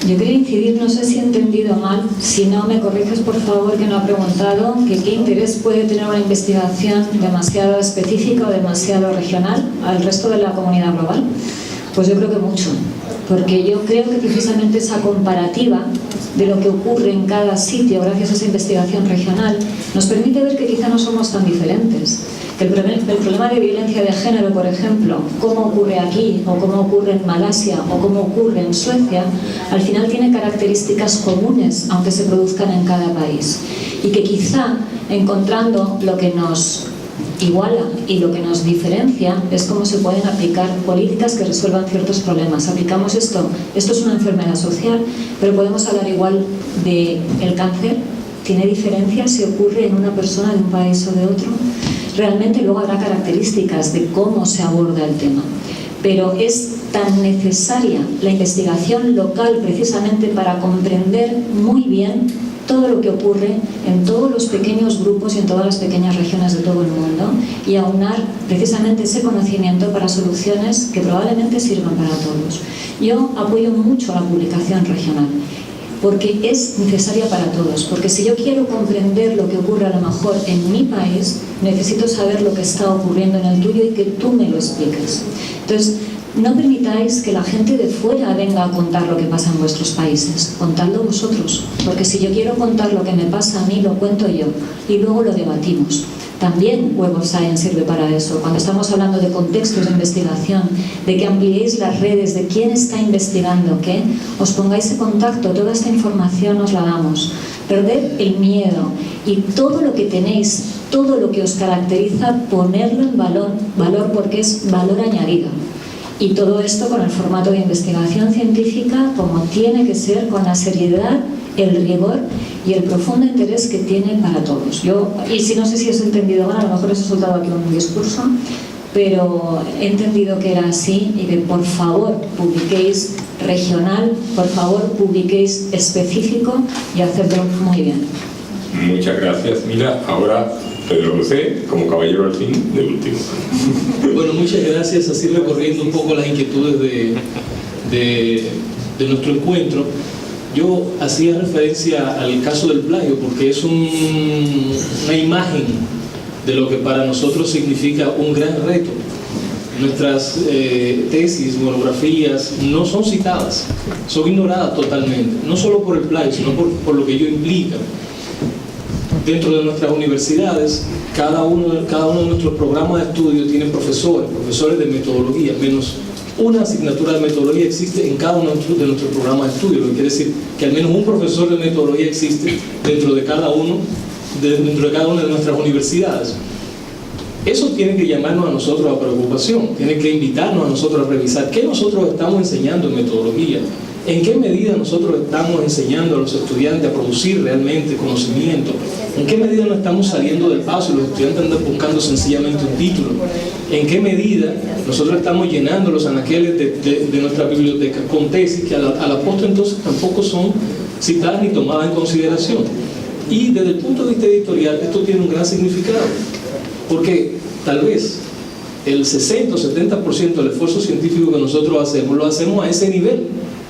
S2: Yo quería incidir, no sé si he entendido mal, si no me corriges por favor, que no ha preguntado que qué interés puede tener una investigación demasiado específica o demasiado regional al resto de la comunidad global. Pues yo creo que mucho, porque yo creo que precisamente esa comparativa de lo que ocurre en cada sitio gracias a esa investigación regional nos permite ver que quizá no somos tan diferentes. El problema de violencia de género, por ejemplo, cómo ocurre aquí, o cómo ocurre en Malasia, o cómo ocurre en Suecia, al final tiene características comunes, aunque se produzcan en cada país. Y que quizá, encontrando lo que nos iguala y lo que nos diferencia, es cómo se pueden aplicar políticas que resuelvan ciertos problemas. Aplicamos esto es una enfermedad social, pero podemos hablar igual del cáncer. ¿Tiene diferencia si ocurre en una persona de un país o de otro? Realmente luego habrá características de cómo se aborda el tema, pero es tan necesaria la investigación local precisamente para comprender muy bien todo lo que ocurre en todos los pequeños grupos y en todas las pequeñas regiones de todo el mundo y aunar precisamente ese conocimiento para soluciones que probablemente sirvan para todos. Yo apoyo mucho la publicación regional porque es necesaria para todos, porque si yo quiero comprender lo que ocurre a lo mejor en mi país, necesito saber lo que está ocurriendo en el tuyo y que tú me lo expliques. Entonces, no permitáis que la gente de fuera venga a contar lo que pasa en vuestros países, contadlo vosotros, porque si yo quiero contar lo que me pasa a mí, lo cuento yo y luego lo debatimos. También Web of Science sirve para eso. Cuando estamos hablando de contextos de investigación, de que ampliéis las redes, de quién está investigando qué, os pongáis en contacto, toda esta información os la damos. Perded el miedo y todo lo que tenéis, todo lo que os caracteriza, ponerlo en valor porque es valor añadido. Y todo esto con el formato de investigación científica como tiene que ser, con la seriedad, el rigor y el profundo interés que tiene para todos. Y si no sé si os he entendido mal, a lo mejor os he soltado aquí un discurso, pero he entendido que era así y que por favor publiquéis regional, por favor publiquéis específico y hacedlo muy bien.
S1: Muchas gracias, Mila. Ahora Pedro José, como caballero al fin, de último.
S5: Bueno, muchas gracias. Así recorriendo un poco las inquietudes de nuestro encuentro. Yo hacía referencia al caso del plagio porque es una imagen de lo que para nosotros significa un gran reto. Nuestras tesis, monografías no son citadas, son ignoradas totalmente, no solo por el plagio, sino por lo que ello implica. Dentro de nuestras universidades, cada uno de nuestros programas de estudio tiene profesores de metodología, menos una asignatura de metodología existe en cada uno de nuestros programas de estudio, lo que quiere decir que al menos un profesor de metodología existe dentro de cada una de nuestras universidades. Eso tiene que llamarnos a nosotros a preocupación, tiene que invitarnos a nosotros a revisar qué nosotros estamos enseñando en metodología, en qué medida nosotros estamos enseñando a los estudiantes a producir realmente conocimiento, en qué medida no estamos saliendo del paso y los estudiantes andan buscando sencillamente un título, en qué medida nosotros estamos llenando los anaqueles de nuestra biblioteca con tesis que a la postre entonces tampoco son citadas ni tomadas en consideración. Y desde el punto de vista editorial esto tiene un gran significado, porque tal vez el 60 o 70% del esfuerzo científico que nosotros hacemos, lo hacemos a ese nivel,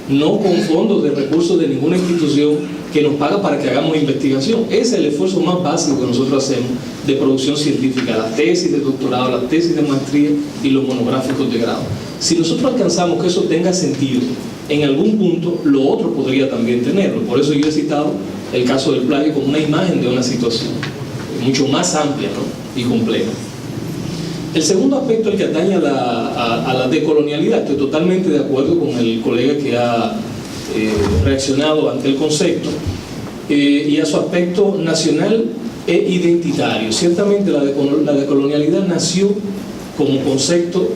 S5: no con fondos de recursos de ninguna institución que nos paga para que hagamos investigación. Ese es el esfuerzo más básico que nosotros hacemos de producción científica, las tesis de doctorado, las tesis de maestría y los monográficos de grado. Si nosotros alcanzamos que eso tenga sentido, en algún punto lo otro podría también tenerlo. Por eso yo he citado el caso del plagio como una imagen de una situación mucho más amplia, ¿no?, y compleja. El segundo aspecto, el que atañe a la decolonialidad, estoy totalmente de acuerdo con el colega que ha reaccionado ante el concepto y a su aspecto nacional e identitario. Ciertamente la decolonialidad nació como concepto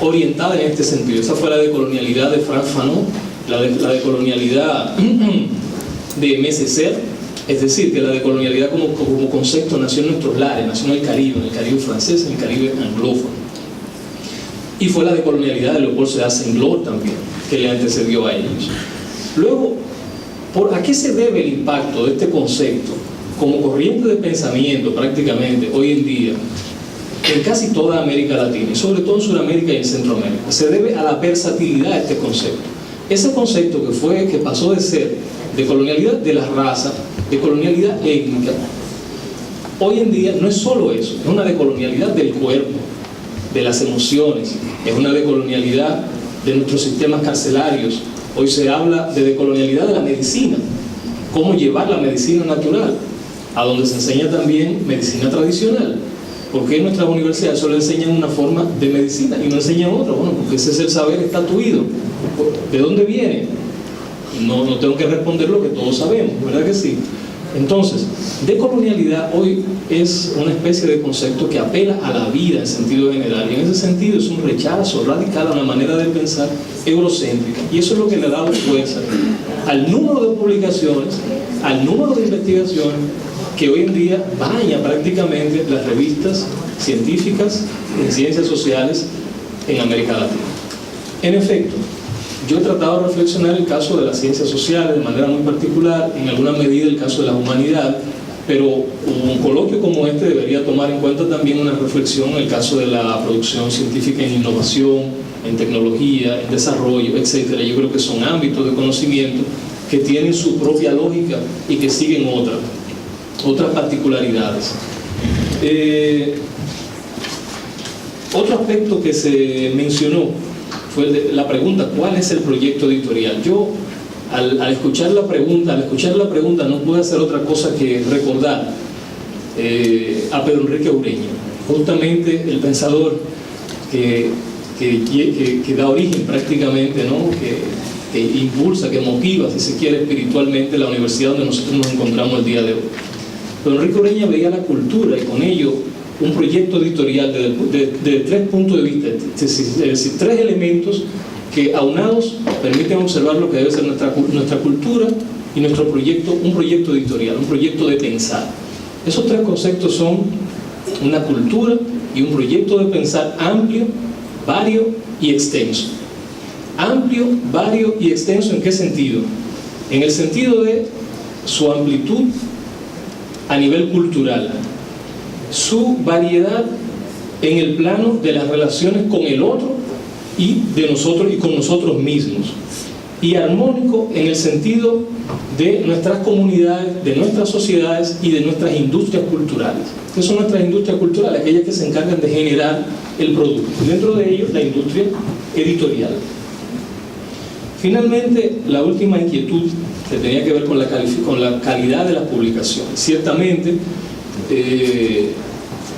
S5: orientada en este sentido. Esa fue la decolonialidad de Frantz Fanon, la decolonialidad de Messer. Es decir, que la decolonialidad como concepto nació en nuestros lares, nació en el Caribe francés, en el Caribe anglófono. Y fue la decolonialidad de Leopold Sédar Senghor también, que le antecedió a ellos. Luego, ¿a qué se debe el impacto de este concepto como corriente de pensamiento prácticamente hoy en día en casi toda América Latina, y sobre todo en Sudamérica y en Centroamérica? Se debe a la versatilidad de este concepto. Ese concepto que pasó de ser de colonialidad de la raza, de colonialidad étnica, hoy en día no es solo eso, es una decolonialidad del cuerpo, de las emociones, es una decolonialidad de nuestros sistemas carcelarios. Hoy se habla de decolonialidad de la medicina, cómo llevar la medicina natural, a donde se enseña también medicina tradicional. ¿Por qué en nuestras universidades solo enseñan una forma de medicina y no enseñan otra? Bueno, porque ese es el saber estatuido. ¿De dónde viene? No tengo que responder lo que todos sabemos, ¿verdad que sí? Entonces, decolonialidad hoy es una especie de concepto que apela a la vida en sentido general, y en ese sentido es un rechazo radical a una manera de pensar eurocéntrica, y eso es lo que le ha dado fuerza al número de publicaciones, al número de investigaciones que hoy en día baña prácticamente las revistas científicas en ciencias sociales en América Latina. En efecto, Yo he tratado de reflexionar el caso de las ciencias sociales de manera muy particular, en alguna medida el caso de la humanidad, pero un coloquio como este debería tomar en cuenta también una reflexión en el caso de la producción científica en innovación, en tecnología, en desarrollo, etc. Yo creo que son ámbitos de conocimiento que tienen su propia lógica y que siguen otras particularidades. Otro aspecto que se mencionó fue la pregunta: ¿cuál es el proyecto editorial? Yo, al escuchar la pregunta, no pude hacer otra cosa que recordar a Pedro Enrique Ureña, justamente el pensador que da origen prácticamente, ¿no? que impulsa, que motiva, si se quiere, espiritualmente la universidad donde nosotros nos encontramos el día de hoy. Pedro Enrique Ureña veía la cultura y con ello un proyecto editorial de 3 puntos de vista, es decir, 3 elementos que aunados permiten observar lo que debe ser nuestra cultura y nuestro proyecto, un proyecto editorial, un proyecto de pensar. Esos 3 conceptos son una cultura y un proyecto de pensar amplio, vario y extenso. Amplio, vario y extenso, ¿en qué sentido? En el sentido de su amplitud a nivel cultural, su variedad en el plano de las relaciones con el otro y de nosotros y con nosotros mismos, y armónico en el sentido de nuestras comunidades, de nuestras sociedades y de nuestras industrias culturales. ¿Qué son nuestras industrias culturales? Aquellas que se encargan de generar el producto, dentro de ellos la industria editorial. Finalmente, la última inquietud que tenía que ver con la calidad de las publicaciones. Ciertamente,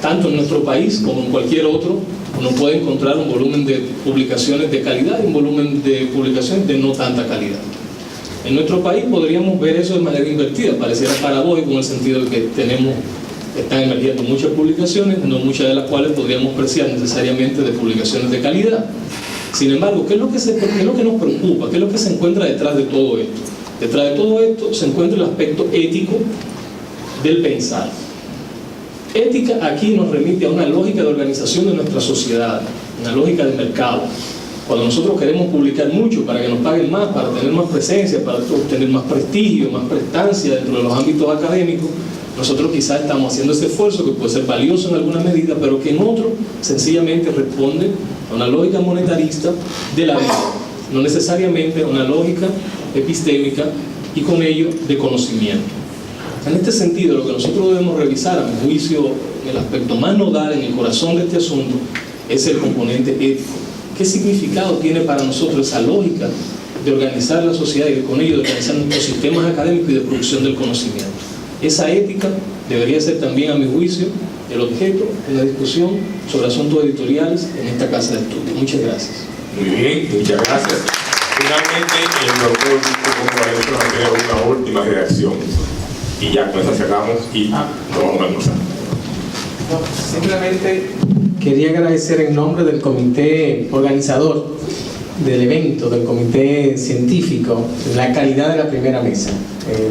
S5: tanto en nuestro país como en cualquier otro, uno puede encontrar un volumen de publicaciones de calidad y un volumen de publicaciones de no tanta calidad. En nuestro país podríamos ver eso de manera invertida, pareciera paradójico en el sentido de que están emergiendo muchas publicaciones, no muchas de las cuales podríamos apreciar necesariamente de publicaciones de calidad. Sin embargo, ¿qué es lo que nos preocupa? ¿Qué es lo que se encuentra detrás de todo esto? Detrás de todo esto se encuentra el aspecto ético del pensar. Ética aquí nos remite a una lógica de organización de nuestra sociedad, una lógica de mercado. Cuando nosotros queremos publicar mucho para que nos paguen más, para tener más presencia, para obtener más prestigio, más prestancia dentro de los ámbitos académicos, nosotros quizás estamos haciendo ese esfuerzo que puede ser valioso en alguna medida, pero que en otro sencillamente responde a una lógica monetarista de la vida, no necesariamente a una lógica epistémica y con ello de conocimiento. En este sentido, lo que nosotros debemos revisar, a mi juicio, en el aspecto más nodal, en el corazón de este asunto, es el componente ético. ¿Qué significado tiene para nosotros esa lógica de organizar la sociedad y con ello de organizar nuestros sistemas académicos y de producción del conocimiento? Esa ética debería ser también, a mi juicio, el objeto de la discusión sobre asuntos editoriales en esta casa de estudio. Muchas gracias.
S1: Muy bien, muchas gracias. Finalmente, el doctor Víctor nos queda una última redacción. Y ya con esa cerramos y nos vamos a almorzar.
S11: Simplemente quería agradecer en nombre del comité organizador del evento, del comité científico, la calidad de la primera mesa.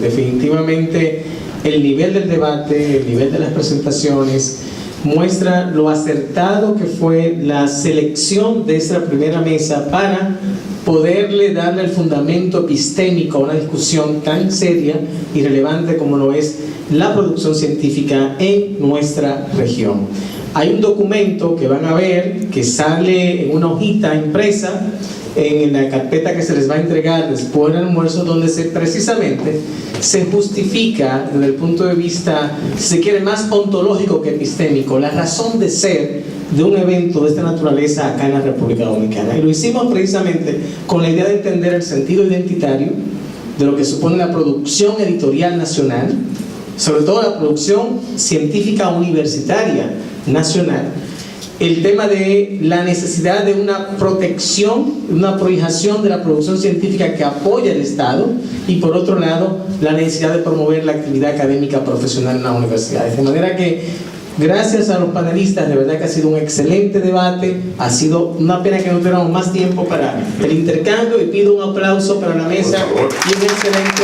S11: Definitivamente el nivel del debate, el nivel de las presentaciones muestra lo acertado que fue la selección de esta primera mesa para poderle darle el fundamento epistémico a una discusión tan seria y relevante como lo es la producción científica en nuestra región. Hay un documento que van a ver que sale en una hojita impresa en la carpeta que se les va a entregar después del almuerzo, donde precisamente se justifica desde el punto de vista, si se quiere, más ontológico que epistémico, la razón de ser de un evento de esta naturaleza acá en la República Dominicana. Y lo hicimos precisamente con la idea de entender el sentido identitario de lo que supone la producción editorial nacional, sobre todo la producción científica universitaria nacional, el tema de la necesidad de una protección, una prohijación de la producción científica que apoya el Estado, y por otro lado la necesidad de promover la actividad académica profesional en las universidades. De manera que gracias a los panelistas, de verdad que ha sido un excelente debate. Ha sido una pena que no tuviéramos más tiempo para el intercambio, y pido un aplauso para la mesa y un excelente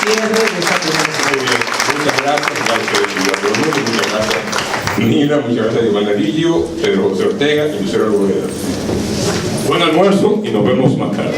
S11: cierre de esta primera sesión.
S1: Muchas gracias, muchas gracias Nina, muchas gracias Iván Arillo, Pedro José Ortega y Lucero Rueda. Buen almuerzo y nos vemos más tarde.